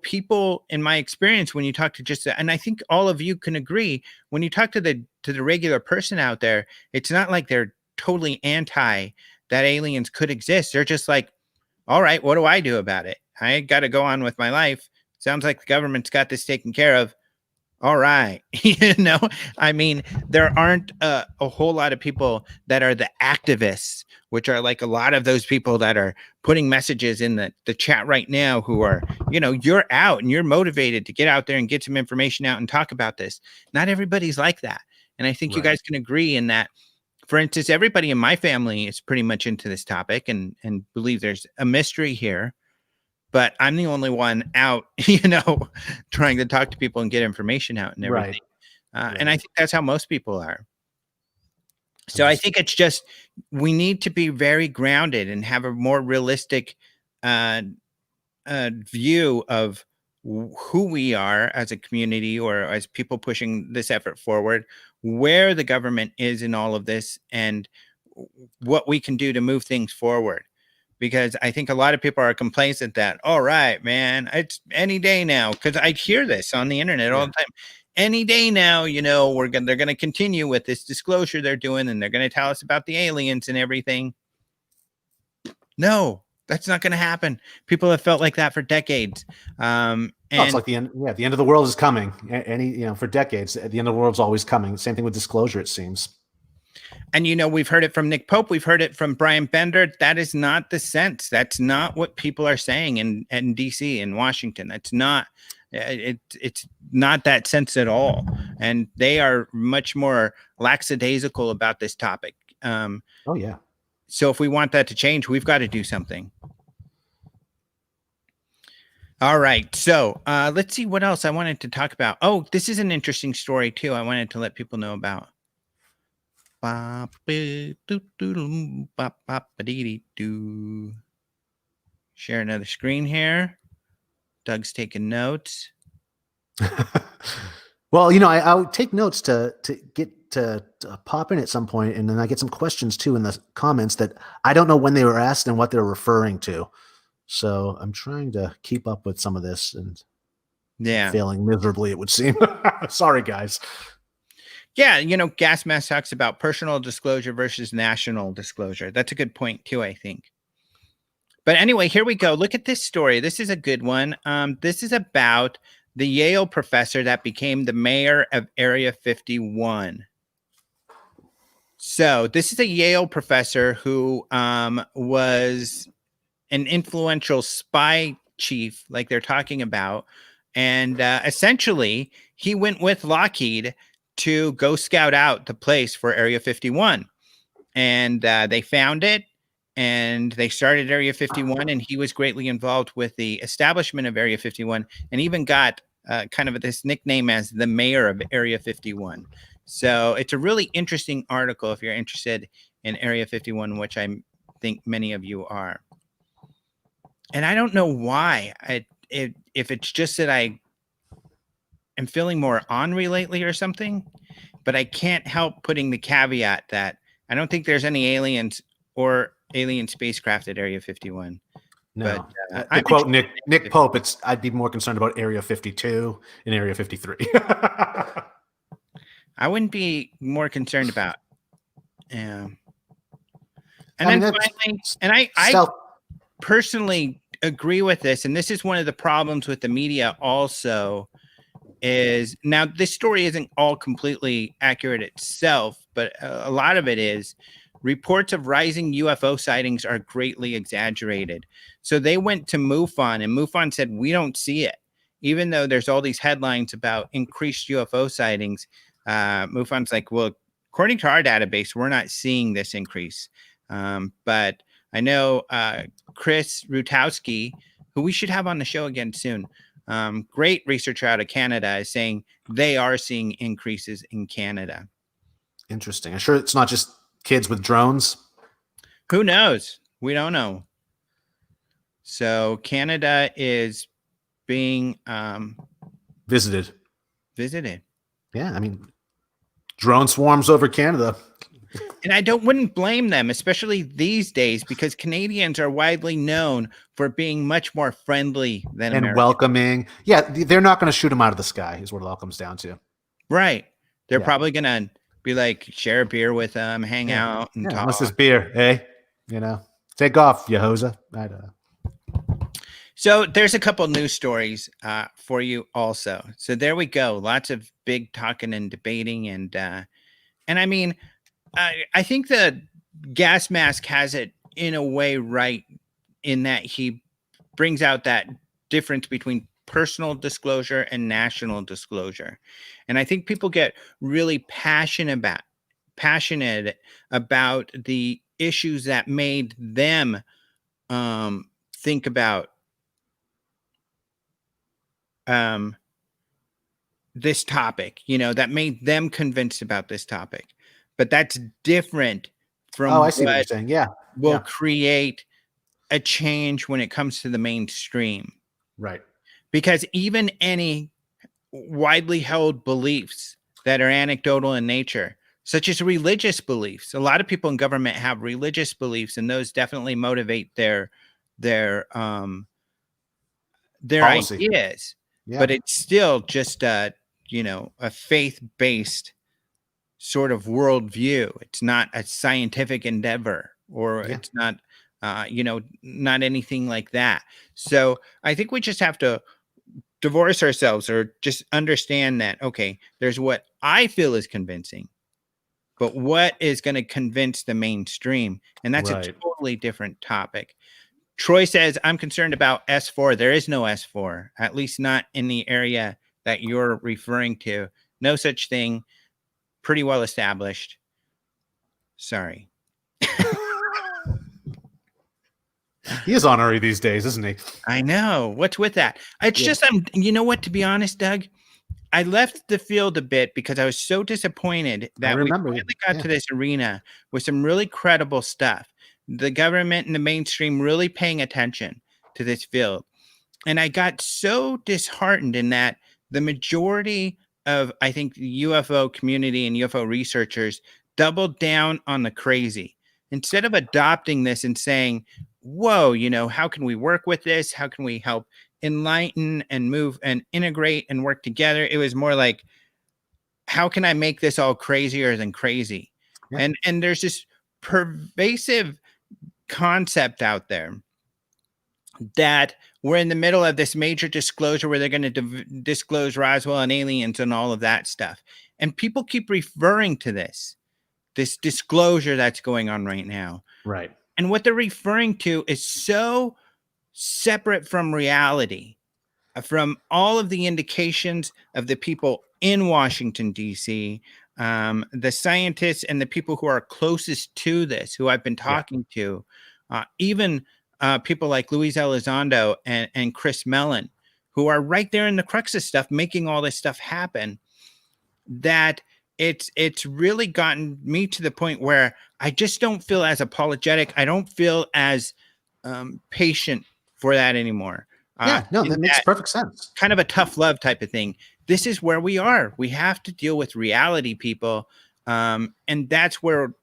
people in my experience, when you talk to and I think all of you can agree, when you talk to the regular person out there, it's not like they're totally anti that aliens could exist. They're just like, all right, what do I do about it? I got to go on with my life. Sounds like the government's got this taken care of. All right. I mean, there aren't a whole lot of people that are the activists, which are like a lot of those people that are putting messages in the chat right now who are, you're out and you're motivated to get out there and get some information out and talk about this. Not everybody's like that. And I think you Right. guys can agree in that. For instance, everybody in my family is pretty much into this topic and believe there's a mystery here, but I'm the only one out, trying to talk to people and get information out and Right. everything. And I think that's how most people are. So I'm I just think it's just we need to be very grounded and have a more realistic uh, view of who we are as a community or as people pushing this effort forward, where the government is in all of this, and what we can do to move things forward. Because I think a lot of people are complacent that, all right, man, it's any day now. Because I hear this on the internet all yeah. the time. Any day now, they're gonna continue with this disclosure they're doing, and they're gonna tell us about the aliens and everything. No, that's not gonna happen. People have felt like that for decades. Oh, it's And like the end. Yeah, the end of the world is coming. For decades, the end of the world's always coming. Same thing with disclosure, it seems. we've heard it from Nick Pope, we've heard it from Brian Bender. That is not the sense. That's not what people are saying in DC, in Washington. That's not it's not that sense at all. And they are much more lackadaisical about this topic. Oh yeah. So if we want that to change, we've got to do something. All right. So let's see what else I wanted to talk about. Oh, this is an interesting story too. I wanted to let people know about. Share another screen here. Doug's taking notes. Well, I would take notes to get to pop in at some point, and then I get some questions too in the comments that I don't know when they were asked and what they're referring to. So I'm trying to keep up with some of this and failing miserably, it would seem. Sorry, guys. Yeah, Gas Mask talks about personal disclosure versus national disclosure. That's a good point too, I think. But anyway, here we go. Look at this story. This is a good one. This is about the Yale professor that became the mayor of Area 51. So this is a Yale professor who was an influential spy chief, like they're talking about. And essentially, he went with Lockheed to go scout out the place for Area 51. And they found it, and they started Area 51, and he was greatly involved with the establishment of Area 51, and even got kind of this nickname as the mayor of Area 51. So it's a really interesting article if you're interested in Area 51, which I think many of you are. And I don't know why. If it's just that I am feeling more ornery lately or something, but I can't help putting the caveat that I don't think there's any aliens or alien spacecraft at Area 51. No. But To quote Nick Pope, I'd be more concerned about Area 52 and Area 53. I wouldn't be more concerned about. And I then mean, finally, and I personally agree with this, and this is one of the problems with the media also, is now this story isn't all completely accurate itself, but a lot of it is. Reports of rising UFO sightings are greatly exaggerated. So they went to MUFON, and MUFON said, we don't see it. Even though there's all these headlines about increased UFO sightings, MUFON's like, well, according to our database, we're not seeing this increase. But I know Chris Rutowski, who we should have on the show again soon, great researcher out of Canada, is saying they are seeing increases in Canada. Interesting. I'm sure it's not just kids with drones. Who knows? We don't know. So Canada is being Visited. Yeah, I mean, drone swarms over Canada. And I wouldn't blame them, especially these days, because Canadians are widely known for being much more friendly than and Americans. Welcoming. Yeah, they're not going to shoot them out of the sky, is what it all comes down to. Right. They're probably going to be like, share a beer with them, hang out, and talk. Unless it's beer, eh? Take off, you hoser. I don't know. So there's a couple news stories for you also. So there we go. Lots of big talking and debating. And I mean, I think the gas mask has it in a way right in that he brings out that difference between personal disclosure and national disclosure. And I think people get really passionate about the issues that made them think about this topic, that made them convinced about this topic. But that's different from I see what you're saying. Yeah. Will create a change when it comes to the mainstream. Right. Because even any widely held beliefs that are anecdotal in nature, such as religious beliefs, a lot of people in government have religious beliefs, and those definitely motivate their ideas. Yeah. But it's still just a faith-based sort of worldview. It's not a scientific endeavor, or it's not, not anything like that. So I think we just have to divorce ourselves, or just understand that, okay, there's what I feel is convincing, but what is going to convince the mainstream? And that's a totally different topic. Troy says, I'm concerned about S4. There is no S4, at least not in the area that you're referring to. No such thing. Pretty well established. Sorry. He is honorary these days, isn't he? I know. What's with that? It's just, you know what, to be honest, Doug, I left the field a bit because I was so disappointed that we finally got to this arena with some really credible stuff. The government and the mainstream really paying attention to this field. And I got so disheartened in that the majority of, I think, the UFO community and UFO researchers doubled down on the crazy. Instead of adopting this and saying, whoa, how can we work with this? How can we help enlighten and move and integrate and work together? It was more like, how can I make this all crazier than crazy? Yeah. And there's this pervasive concept out there that we're in the middle of this major disclosure where they're going to disclose Roswell and aliens and all of that stuff. And people keep referring to this disclosure that's going on right now. Right. And what they're referring to is so separate from reality, from all of the indications of the people in Washington, D.C., the scientists and the people who are closest to this, who I've been talking to, even people like Luis Elizondo and Chris Mellon, who are right there in the crux of stuff, making all this stuff happen, that it's really gotten me to the point where I just don't feel as apologetic. I don't feel as patient for that anymore. That makes perfect sense. Kind of a tough love type of thing. This is where we are. We have to deal with reality, people. And that's where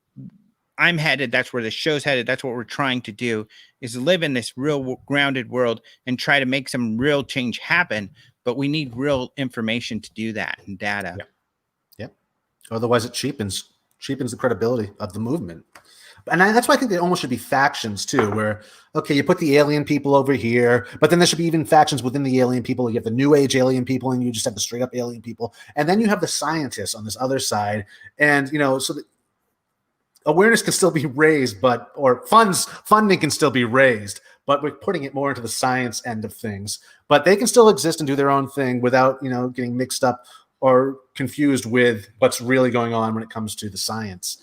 I'm headed. That's where the show's headed. That's what we're trying to do, is live in this real grounded world and try to make some real change happen. But we need real information to do that, and data. Yep. Otherwise it cheapens the credibility of the movement. And that's why I think there almost should be factions too, where, okay, you put the alien people over here, but then there should be even factions within the alien people. You have the new age alien people, and you just have the straight up alien people. And then you have the scientists on this other side. And, so that awareness can still be raised, or funding can still be raised, but we're putting it more into the science end of things. But they can still exist and do their own thing without, getting mixed up or confused with what's really going on when it comes to the science.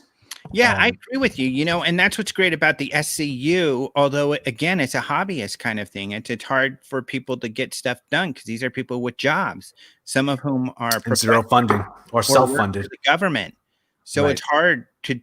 Yeah, I agree with you, you know, and that's what's great about the SCU, although again, it's a hobbyist kind of thing. It's hard for people to get stuff done because these are people with jobs, some of whom are and zero funding or self-funded. The government. So Right. it's hard to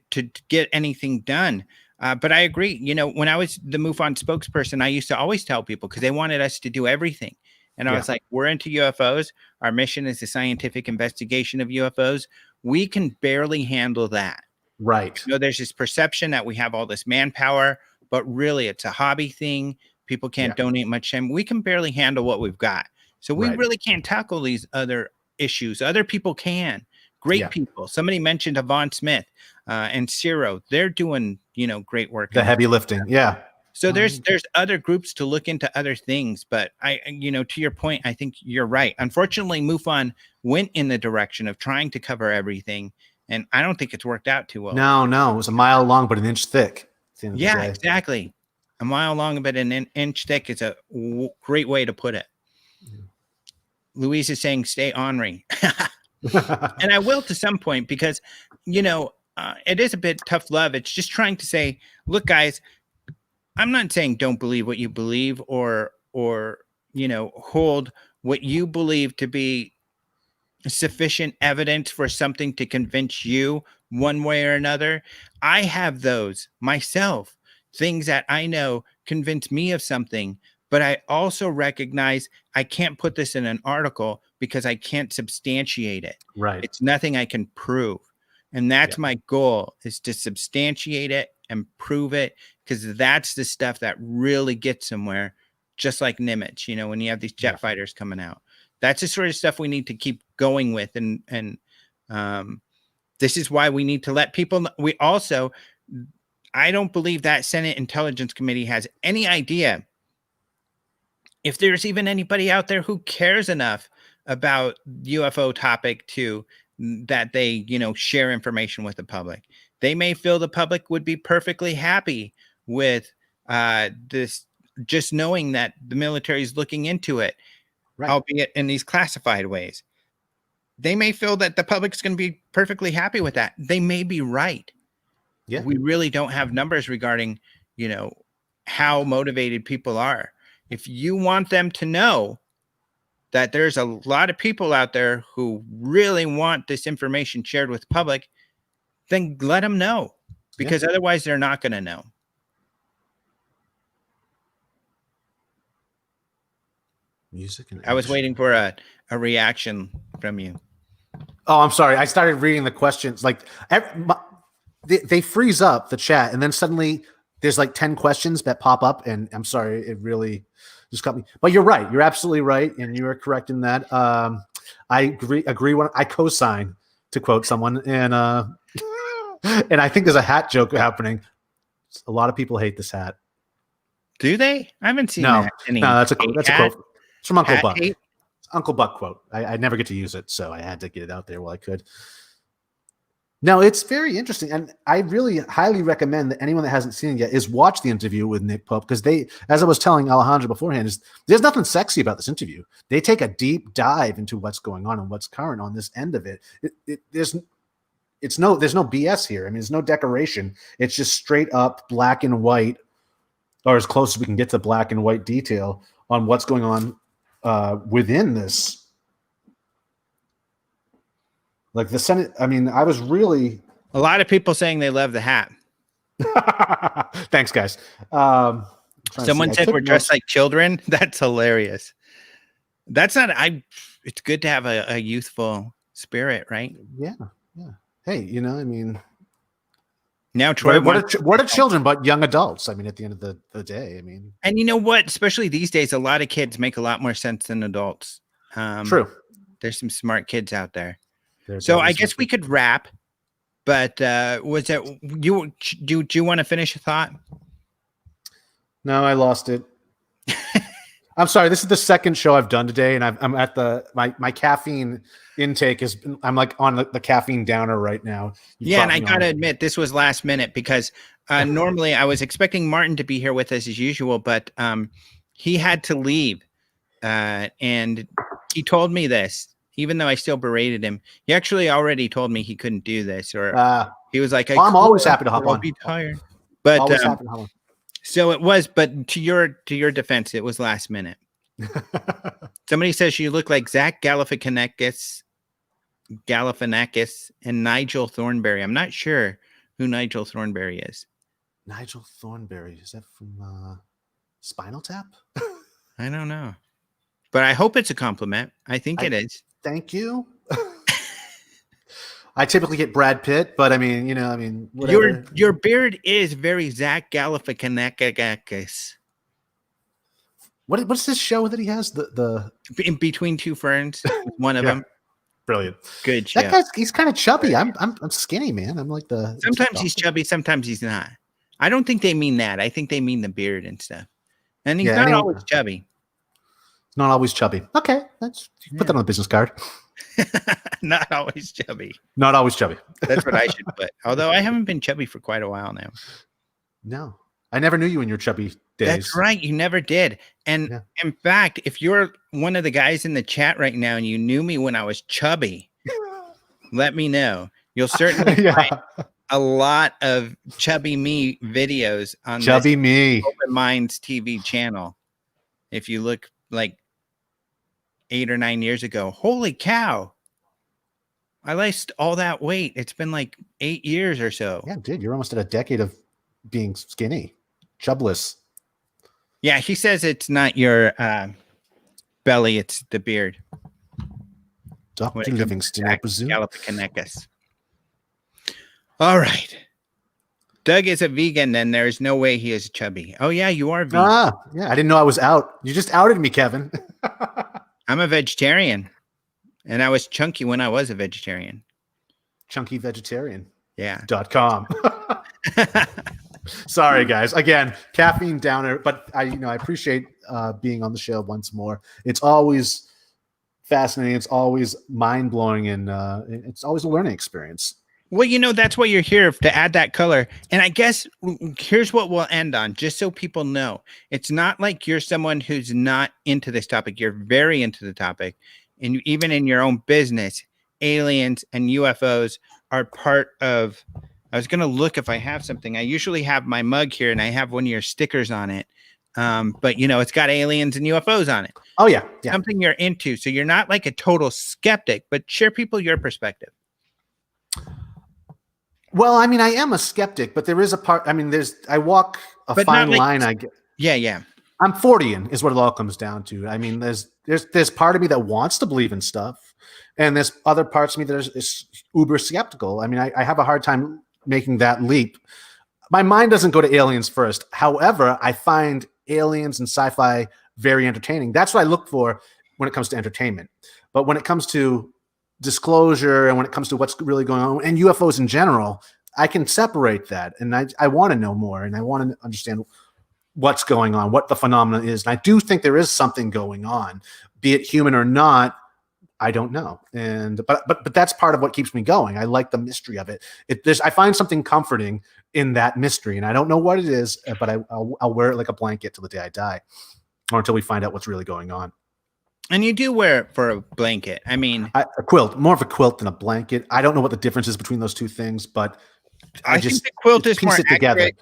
get anything done. But I agree. You know, when I was the MUFON spokesperson, I used to always tell people because they wanted us to do everything. And I was like, we're into UFOs. Our mission is the scientific investigation of UFOs. We can barely handle that. Right. You know, there's this perception that we have all this manpower, but really it's a hobby thing. People can't donate much time. We can barely handle what we've got. So we really can't tackle these other issues. Other people can. Great people. Somebody mentioned Yvonne Smythe and Ciro. They're doing, you know, great work. The heavy lifting. Yeah. So there's other groups to look into other things, but you know, to your point, I think you're right. Unfortunately, MUFON went in the direction of trying to cover everything, and I don't think it's worked out too well. No, it was a mile long, but an inch thick. Yeah, exactly. A mile long, but an inch thick is a great way to put it. Louise is saying, "Stay ornery," and I will to some point because, you know, it is a bit tough love. It's just trying to say, look, guys. I'm not saying don't believe what you believe or you know, hold what you believe to be sufficient evidence for something to convince you one way or another. I have those myself, things that I know convince me of something, but I also recognize I can't put this in an article because I can't substantiate it. Right. It's nothing I can prove. And that's my goal, is to substantiate it and prove it, because that's the stuff that really gets somewhere, just like Nimitz, you know, when you have these jet fighters coming out. That's the sort of stuff we need to keep going with. And this is why we need to let people know. We also, I don't believe that Senate Intelligence Committee has any idea if there's even anybody out there who cares enough about UFO topic to that they, you know, share information with the public. They may feel the public would be perfectly happy with this, just knowing that the military is looking into it, albeit in these classified ways. They may feel that the public's going to be perfectly happy with that. They may be right. Yeah. We really don't have numbers regarding, you know, how motivated people are. If you want them to know that there's a lot of people out there who really want this information shared with the public, then let them know, because otherwise they're not going to know. Music and I was waiting for a reaction from you. Oh, I'm sorry. I started reading the questions. Like they freeze up the chat, and then suddenly there's like 10 questions that pop up, and I'm sorry, it really just cut me. But you're right. You're absolutely right, and you are correct in that. I agree when I co-sign, to quote someone, and and I think there's a hat joke happening. A lot of people hate this hat. Do they? I haven't seen that. No, that's a quote. It's from Uncle Buck. Uncle Buck quote. I never get to use it, so I had to get it out there while I could. No, it's very interesting, and I really highly recommend that anyone that hasn't seen it yet is watch the interview with Nick Pope, because they, as I was telling Alejandro beforehand, there's nothing sexy about this interview. They take a deep dive into what's going on and what's current on this end of it. There's no BS here. I mean, there's no decoration. It's just straight up black and white, or as close as we can get to black and white detail on what's going on within this. Like the Senate, I mean, I was really... A lot of people saying they love the hat. Thanks, guys. Someone said we're dressed like children. That's hilarious. That's not... It's good to have a youthful spirit, right? Yeah. Hey, you know, I mean... Now, Troy, what are children but young adults? I mean, at the end of the day, I mean... And you know what? Especially these days, a lot of kids make a lot more sense than adults. True. There's some smart kids out there. So I guess we could wrap, but was that you? Do you want to finish a thought? No, I lost it. I'm sorry. This is the second show I've done today, and I'm at my caffeine intake is. I'm like on the caffeine downer right now. And I gotta admit, this was last minute because normally I was expecting Martin to be here with us as usual, but he had to leave, and he told me this. even though I still berated him. He actually already told me he couldn't do this, or he was like, I'm always happy to hop I'll on. be tired. But Always happy to hop on. so it was, but to your defense, it was last minute. Somebody says you look like Zach Galifianakis and Nigel Thornberry. I'm not sure who Nigel Thornberry is. Nigel Thornberry, is that from Spinal Tap? I don't know, but I hope it's a compliment. I think it is. Thank you. I typically get Brad Pitt, but I mean, whatever. Your beard is very Zach Galifianakis. What's this show that he has? The In Between Two Ferns, one of them. Brilliant. Good show. That guy's he's kind of chubby. I'm skinny, man. I'm like the. Sometimes he's chubby, sometimes he's not. I don't think they mean that. I think they mean the beard and stuff. And he's not always chubby. Not always chubby. Okay, put that on the business card. Not always chubby. Not always chubby. That's what I should put. Although I haven't been chubby for quite a while now. No, I never knew you in your chubby days. That's right. You never did. And in fact, if you're one of the guys in the chat right now and you knew me when I was chubby, let me know. You'll certainly find a lot of chubby me videos on Chubby Me Open Minds TV channel. If you look like 8 or 9 years ago, holy cow. I lost all that weight. It's been like 8 years or so. Yeah, dude, you're almost at a decade of being skinny, chubless. Yeah, he says it's not your belly, it's the beard. Dr. Livingston, I presume. Galifianakis. All right. Doug is a vegan, then there's no way he is chubby. Oh, yeah, you are vegan. Yeah, I didn't know I was out. You just outed me, Kevin. I'm a vegetarian, and I was chunky when I was a vegetarian. Chunky vegetarian. Yeah. .com. Sorry, guys. Again, caffeine downer, but I appreciate being on the show once more. It's always fascinating. It's always mind blowing, and it's always a learning experience. Well, that's why you're here, to add that color. And I guess here's what we'll end on, just so people know. It's not like you're someone who's not into this topic. You're very into the topic. And even in your own business, aliens and UFOs are part of. I was going to look if I have something. I usually have my mug here, and I have one of your stickers on it. But, it's got aliens and UFOs on it. Oh, yeah. Something you're into. So you're not like a total skeptic, but share people your perspective. Well, I mean, I am a skeptic, but there is a part. I mean, I walk a fine line. I get. Yeah. I'm 40 is what it all comes down to. I mean, there's part of me that wants to believe in stuff, and there's other parts of me that is uber skeptical. I mean, I have a hard time making that leap. My mind doesn't go to aliens first. However, I find aliens and sci-fi very entertaining. That's what I look for when it comes to entertainment. But when it comes to disclosure and when it comes to what's really going on and UFOs in general, I can separate that. And I want to know more, and I want to understand what's going on, what the phenomenon is. And I do think there is something going on, be it human or not. I don't know. But that's part of what keeps me going. I like the mystery of it. I find something comforting in that mystery, and I don't know what it is, but I'll wear it like a blanket till the day I die, or until we find out what's really going on. And you do wear it for a blanket. I mean, a quilt, more of a quilt than a blanket. I don't know what the difference is between those two things, but I think the quilt is more together.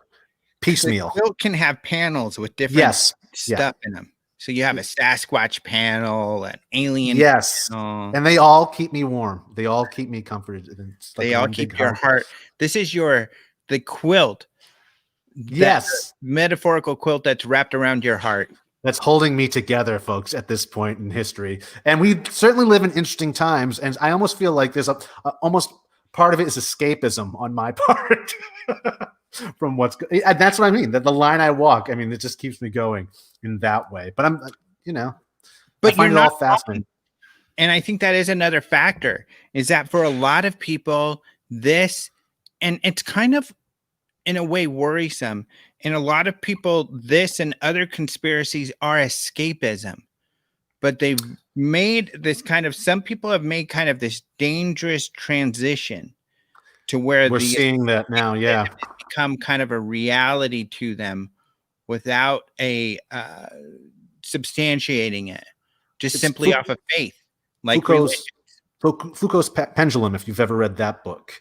Piecemeal. The quilt can have panels with different stuff in them. So you have a Sasquatch panel, an alien panel. And they all keep me warm. They all keep me comforted. They all keep your heart. This is the quilt. Yes. Metaphorical quilt that's wrapped around your heart. That's holding me together, folks, at this point in history. And we certainly live in interesting times. And I almost feel like there's almost part of it is escapism on my part from and that's what I mean. That the line I walk, I mean, it just keeps me going in that way. But I find it all fascinating. And I think that is another factor, is that for a lot of people, and it's kind of in a way worrisome. And a lot of people, this and other conspiracies are escapism, but they've made some people have made kind of this dangerous transition to where we're seeing that now. Yeah. Become kind of a reality to them without substantiating it, just simply off of faith. Like Foucault's Pendulum, if you've ever read that book,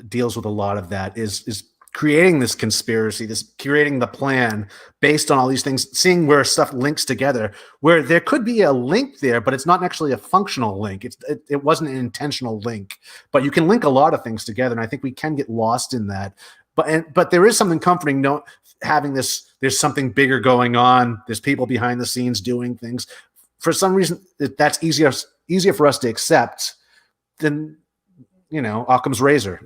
deals with a lot of that. Is creating this conspiracy, this creating the plan based on all these things, seeing where stuff links together, where there could be a link there, but it's not actually a functional link. It wasn't an intentional link, but you can link a lot of things together, and I think we can get lost in that. But there is something comforting, having this. There's something bigger going on. There's people behind the scenes doing things. For some reason, that's easier for us to accept than, Occam's razor.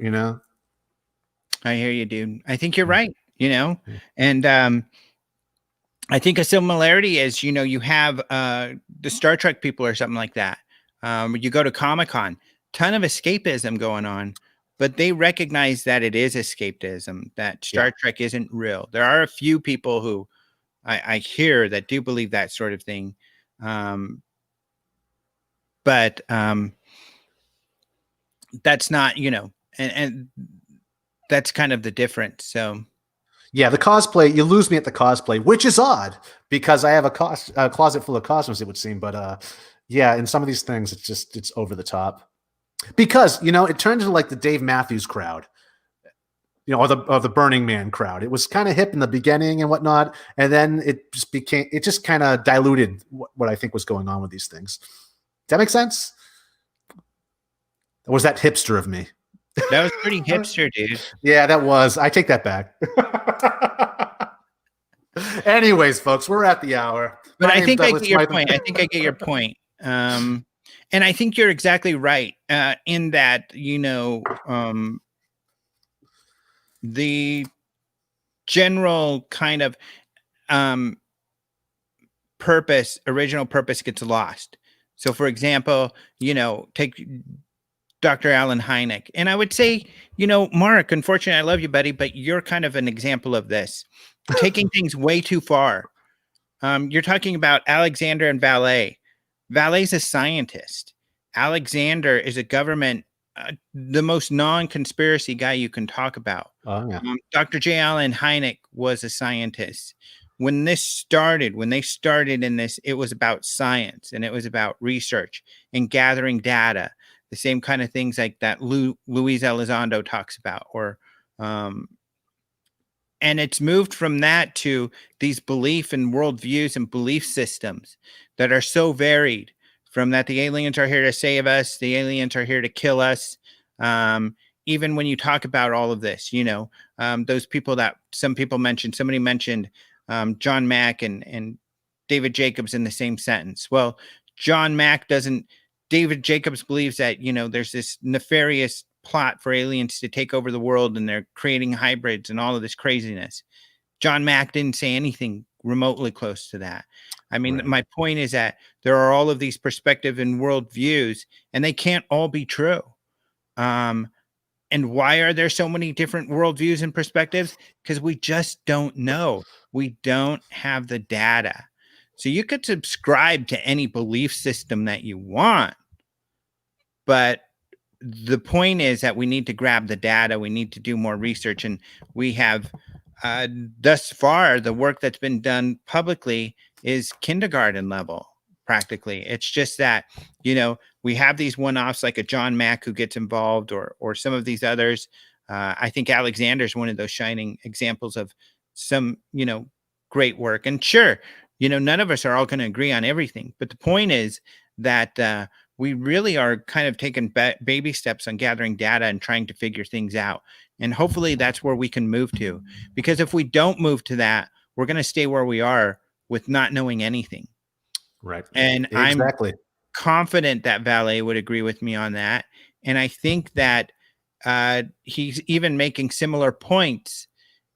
I hear you, dude. I think you're right. And I think a similarity is, you have the Star Trek people or something like that. You go to Comic-Con, ton of escapism going on, but they recognize that it is escapism, that Star Trek isn't real. There are a few people who I hear that do believe that sort of thing. But that's not, and that's kind of the difference. So yeah, the cosplay, you lose me at the cosplay, which is odd because I have a closet full of costumes, it would seem. But yeah, in some of these things, it's over the top because, it turned into like the Dave Matthews crowd, or the Burning Man crowd. It was kind of hip in the beginning and whatnot. And then it just kind of diluted what I think was going on with these things. Does that make sense? Or was that hipster of me? That was pretty hipster, dude. Yeah, that was. I take that back. Anyways, folks, we're at the hour. But I think I get your point. I think I get your point. And I think you're exactly right in that, the general kind of original purpose gets lost. So, for example, take Dr. Alan Hynek. And I would say, Mark, unfortunately, I love you, buddy, but you're kind of an example of this. Taking things way too far. You're talking about Alexander and Vallée. Vallée's a scientist. Alexander is a government, the most non-conspiracy guy you can talk about. Oh, yeah. Dr. J. Allen Hynek was a scientist. When they started in this, it was about science and it was about research and gathering data. The same kind of things like that Luis Elizondo talks about, and it's moved from that to these belief and worldviews and belief systems that are so varied, from that the aliens are here to save us, the aliens are here to kill us. Even when you talk about all of this, those people that somebody mentioned John Mack and David Jacobs in the same sentence. Well, David Jacobs believes that, there's this nefarious plot for aliens to take over the world and they're creating hybrids and all of this craziness. John Mack didn't say anything remotely close to that. I mean, My point is that there are all of these perspectives and worldviews, and they can't all be true. And why are there so many different worldviews and perspectives? Because we just don't know. We don't have the data. So you could subscribe to any belief system that you want, but the point is that we need to grab the data. We need to do more research, and we have thus far the work that's been done publicly is kindergarten level. Practically, it's just that we have these one-offs like a John Mack who gets involved, or some of these others. I think Alexander's one of those shining examples of some great work. And sure, none of us are all going to agree on everything, but the point is that we really are kind of taking baby steps on gathering data and trying to figure things out. And hopefully that's where we can move to, because if we don't move to that, we're going to stay where we are with not knowing anything. Right. And exactly. I'm confident that Vallée would agree with me on that. And I think that he's even making similar points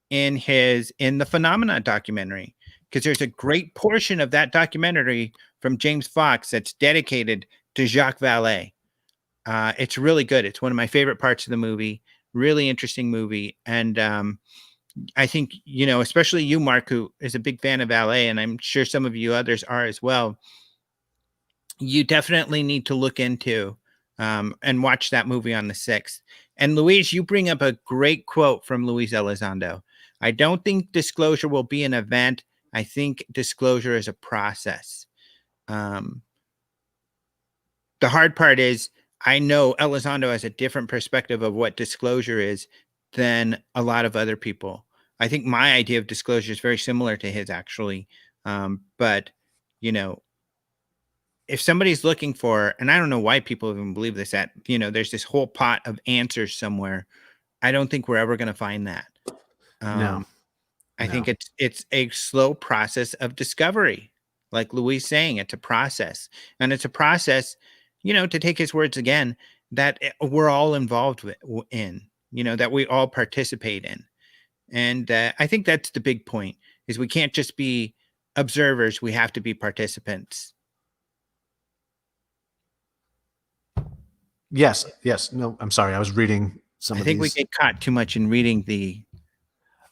in the Phenomena documentary, because there's a great portion of that documentary from James Fox that's dedicated to Jacques Vallée. It's really good. It's one of my favorite parts of the movie. Really interesting movie. And I think, especially you, Mark, who is a big fan of Vallée, and I'm sure some of you others are as well, you definitely need to look into and watch that movie on the 6th. And Luis, you bring up a great quote from Luis Elizondo. I don't think disclosure will be an event. I think disclosure is a process. the hard part is I know Elizondo has a different perspective of what disclosure is than a lot of other people. I think my idea of disclosure is very similar to his, actually. But, you know, if somebody's looking for, and I don't know why people even believe this, that, you know, there's this whole pot of answers somewhere. I don't think we're ever going to find that. No. I think it's a slow process of discovery. Like Louis saying, it's a process. And it's a process, you know, to take his words again, that we're all involved in, you know, that we all participate in. And I think that's the big point, is we can't just be observers. We have to be participants. Yes. No, I'm sorry. I was reading some I of think these. we get caught too much in reading the.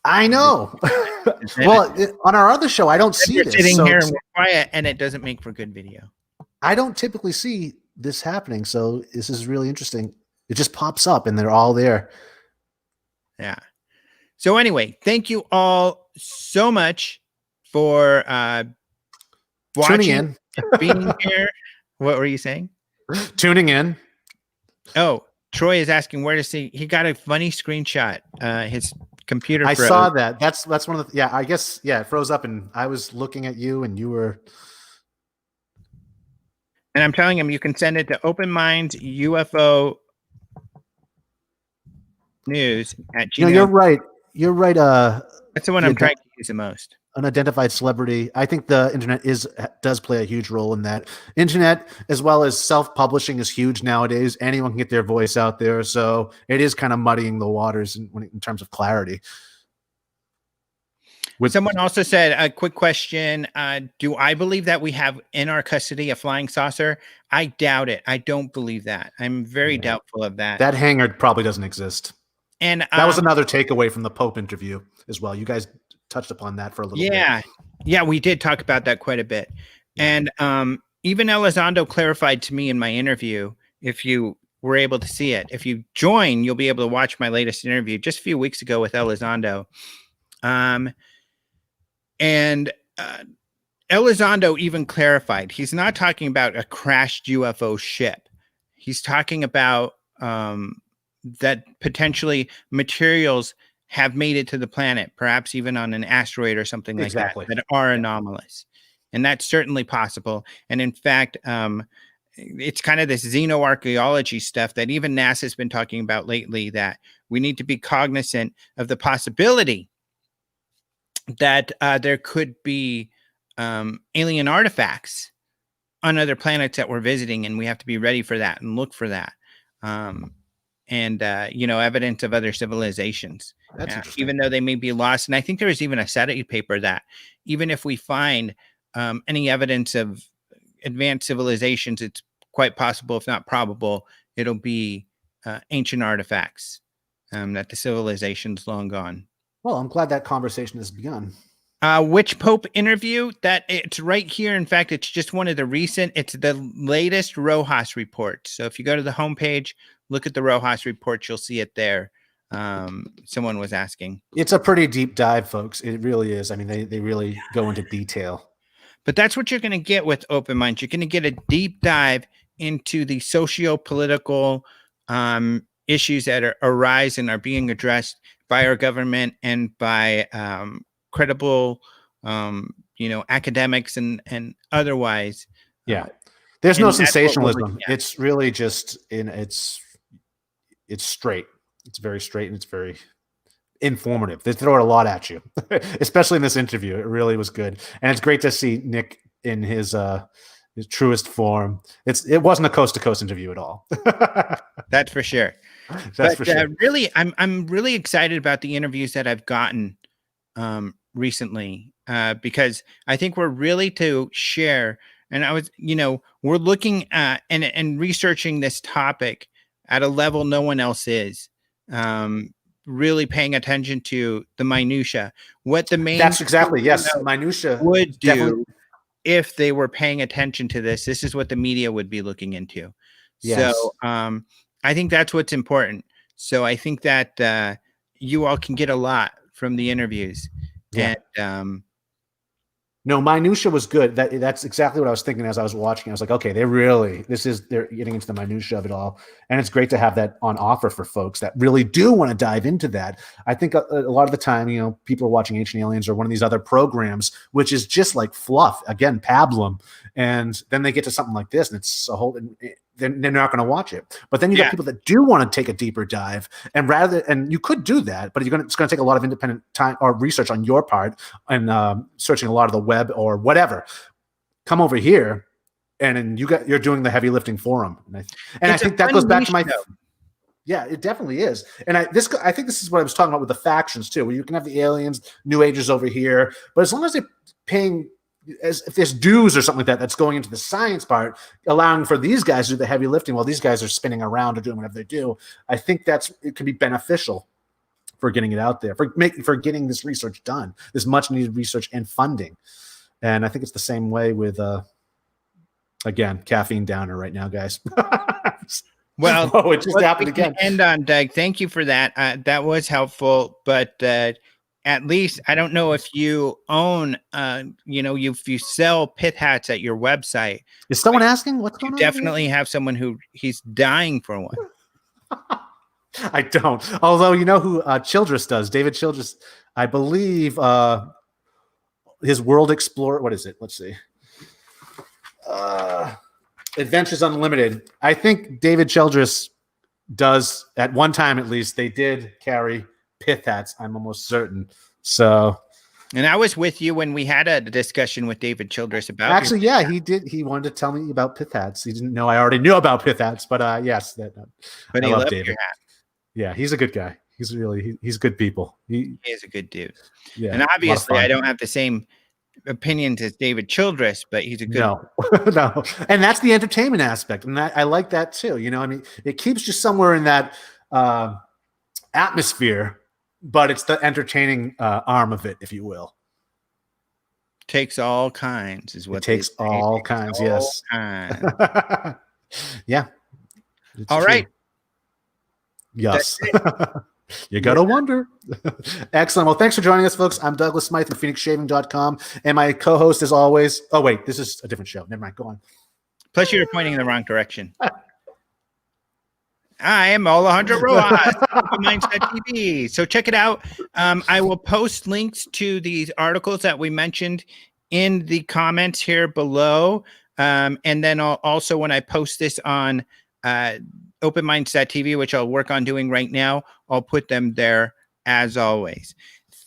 I know. Well, on our other show, I don't see this. Sitting here and we're quiet, and it doesn't make for good video. I don't typically see this happening, so this is really interesting. It just pops up, and they're all there. Yeah. So anyway, thank you all so much for watching, tuning in, being here. What were you saying? Tuning in. Oh, Troy is asking where to see. He got a funny screenshot. His computer froze. I saw that. That's one of the. Yeah, I guess. Yeah, it froze up, and I was looking at you, and you were. And I'm telling him you can send it to Open Minds UFO News at Gmail. No, you're right. You're right. That's the one I'm trying to use the most. Unidentified Celebrity. I think the internet does play a huge role in that. Internet, as well as self-publishing, is huge nowadays. Anyone can get their voice out there, so it is kind of muddying the waters in terms of clarity. Someone also said, a quick question, do I believe that we have in our custody a flying saucer? I doubt it. I don't believe that. I'm very doubtful of that. That hangar probably doesn't exist. And that was another takeaway from the Pope interview as well. You guys touched upon that for a little bit. Yeah, we did talk about that quite a bit. And even Elizondo clarified to me in my interview, if you were able to see it, if you join, you'll be able to watch my latest interview just a few weeks ago with Elizondo. And Elizondo even clarified, he's not talking about a crashed UFO ship. He's talking about that potentially materials have made it to the planet, perhaps even on an asteroid or something like that are anomalous. And that's certainly possible. And in fact, it's kind of this xenoarchaeology stuff that even NASA's been talking about lately, that we need to be cognizant of the possibility that there could be alien artifacts on other planets that we're visiting, and we have to be ready for that and look for that. And you know, evidence of other civilizations, even though they may be lost. And I think there was even a study paper that even if we find any evidence of advanced civilizations, it's quite possible, if not probable, it'll be ancient artifacts, that the civilization's long gone. Well, I'm glad that conversation has begun. Which Pope interview? That it's right here. In fact, it's just one of the recent. It's the latest Rojas report. So if you go to the homepage, look at the Rojas report, you'll see it there. Someone was asking. It's a pretty deep dive, folks. It really is. I mean, they really go into detail. But that's what you're going to get with Open Minds. You're going to get a deep dive into the socio-political issues that arise and are being addressed by our government and by credible, you know, academics and otherwise. There's no sensationalism. It's really just it's straight. It's very straight and it's very informative. They throw it a lot at you, especially in this interview. It really was good, and it's great to see Nick in his truest form. It wasn't a coast to coast interview at all. That's for sure. Really, I'm really excited about the interviews that I've gotten recently, because I think we're really to share. And I was, you know, we're looking at and researching this topic at a level no one else is. Really paying attention to the minutia, what the main minutia would do if they were paying attention to this. This is what the media would be looking into. Yes. So I think that's what's important. So I think that you all can get a lot from the interviews. And No, minutia was good. That's exactly what I was thinking as I was watching. I was like, okay, they're getting into the minutia of it all, and it's great to have that on offer for folks that really do want to dive into that. I think a lot of the time, people are watching Ancient Aliens or one of these other programs, which is just like fluff, again, pablum, and then they get to something like this, and it's a whole. They're not going to watch it. But then you got people that do want to take a deeper dive, and you could do that, but it's going to take a lot of independent time or research on your part and searching a lot of the web or whatever. Come over here, and then you're doing the heavy lifting for them. And I think that goes back to my. Yeah, it definitely is. And I think this is what I was talking about with the factions too, where you can have the aliens, New Agers over here, but as long as they're paying. If there's dues or something like that that's going into the science part, allowing for these guys to do the heavy lifting while these guys are spinning around or doing whatever they do, I think it can be beneficial for getting it out there, for getting this research done, this much needed research and funding. And I think it's the same way with, again, caffeine downer right now, guys. Well, it just happened again. End on, Doug. Thank you for that. That was helpful, but at least I don't know if you own, if you sell pith hats at your website. Is someone asking what's going on? You definitely have someone he's dying for one. I don't. Although who Childress does, David Childress, I believe his World Explorer. What is it? Let's see. Adventures Unlimited. I think David Childress does at one time at least. They did carry pith hats, I'm almost certain. So, and I was with you when we had a discussion with David Childress about. Actually, he did. He wanted to tell me about pith hats. He didn't know I already knew about pith hats, but yes, But he loved David. Your hat. Yeah, he's a good guy. He's good people. He is a good dude. Yeah, and obviously, I don't have the same opinions as David Childress, but he's a good. No, and that's the entertainment aspect, and I like that too. It keeps you somewhere in that atmosphere. But it's the entertaining arm of it, if you will. Takes all kinds, is what it takes. All kinds, yes. Yeah. All right. Yes. You gotta wonder. Excellent. Well, thanks for joining us, folks. I'm Douglas Smythe from PhoenixShaving.com, and my co-host, as always. Oh wait, this is a different show. Never mind. Go on. Plus, you're pointing in the wrong direction. I am Alejandro Rojas, Mindset TV. So check it out. I will post links to these articles that we mentioned in the comments here below. And then also when I post this on Open Mindset TV, which I'll work on doing right now, I'll put them there as always.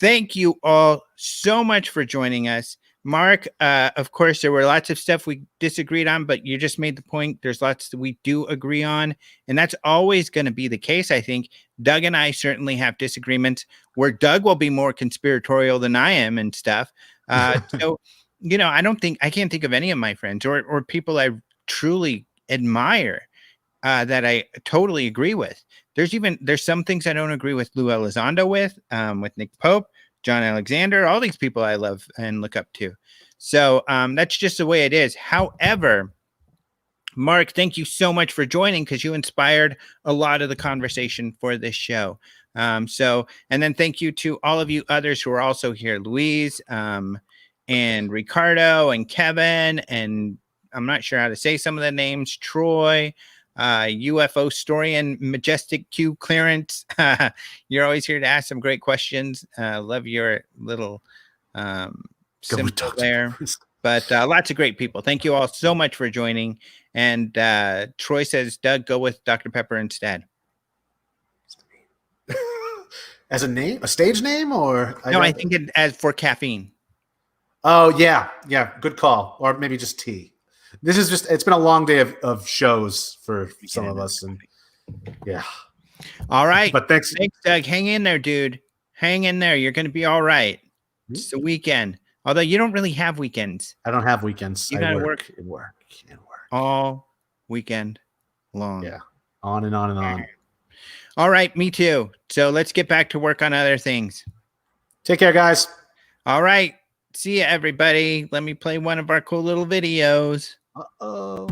Thank you all so much for joining us. Mark, of course, there were lots of stuff we disagreed on, but you just made the point. There's lots that we do agree on, and that's always going to be the case, I think. Doug and I certainly have disagreements where Doug will be more conspiratorial than I am and stuff. So, I can't think of any of my friends or people I truly admire that I totally agree with. There's some things I don't agree with Lou Elizondo with Nick Pope, John Alexander, all these people I love and look up to. So that's just the way it is. However, Mark, thank you so much for joining because you inspired a lot of the conversation for this show. And then thank you to all of you others who are also here, Louise and Ricardo and Kevin, and I'm not sure how to say some of the names, Troy, UFO story and Majestic Q Clearance. You're always here to ask some great questions. Love your little symbol there. But lots of great people. Thank you all so much for joining. And Troy says, Doug, go with Dr. Pepper instead. As a name, a stage name, or I think it as for caffeine. Oh yeah, good call. Or maybe just tea. This is it's been a long day of shows for some of us, and yeah. All right, but thanks, Doug. Hang in there, dude. Hang in there. You're going to be all right. It's the weekend. Although you don't really have weekends. I don't have weekends. You got to work all weekend long. Yeah, on and on and on. All right, me too. So let's get back to work on other things. Take care, guys. All right. See ya, everybody. Let me play one of our cool little videos. Uh-oh.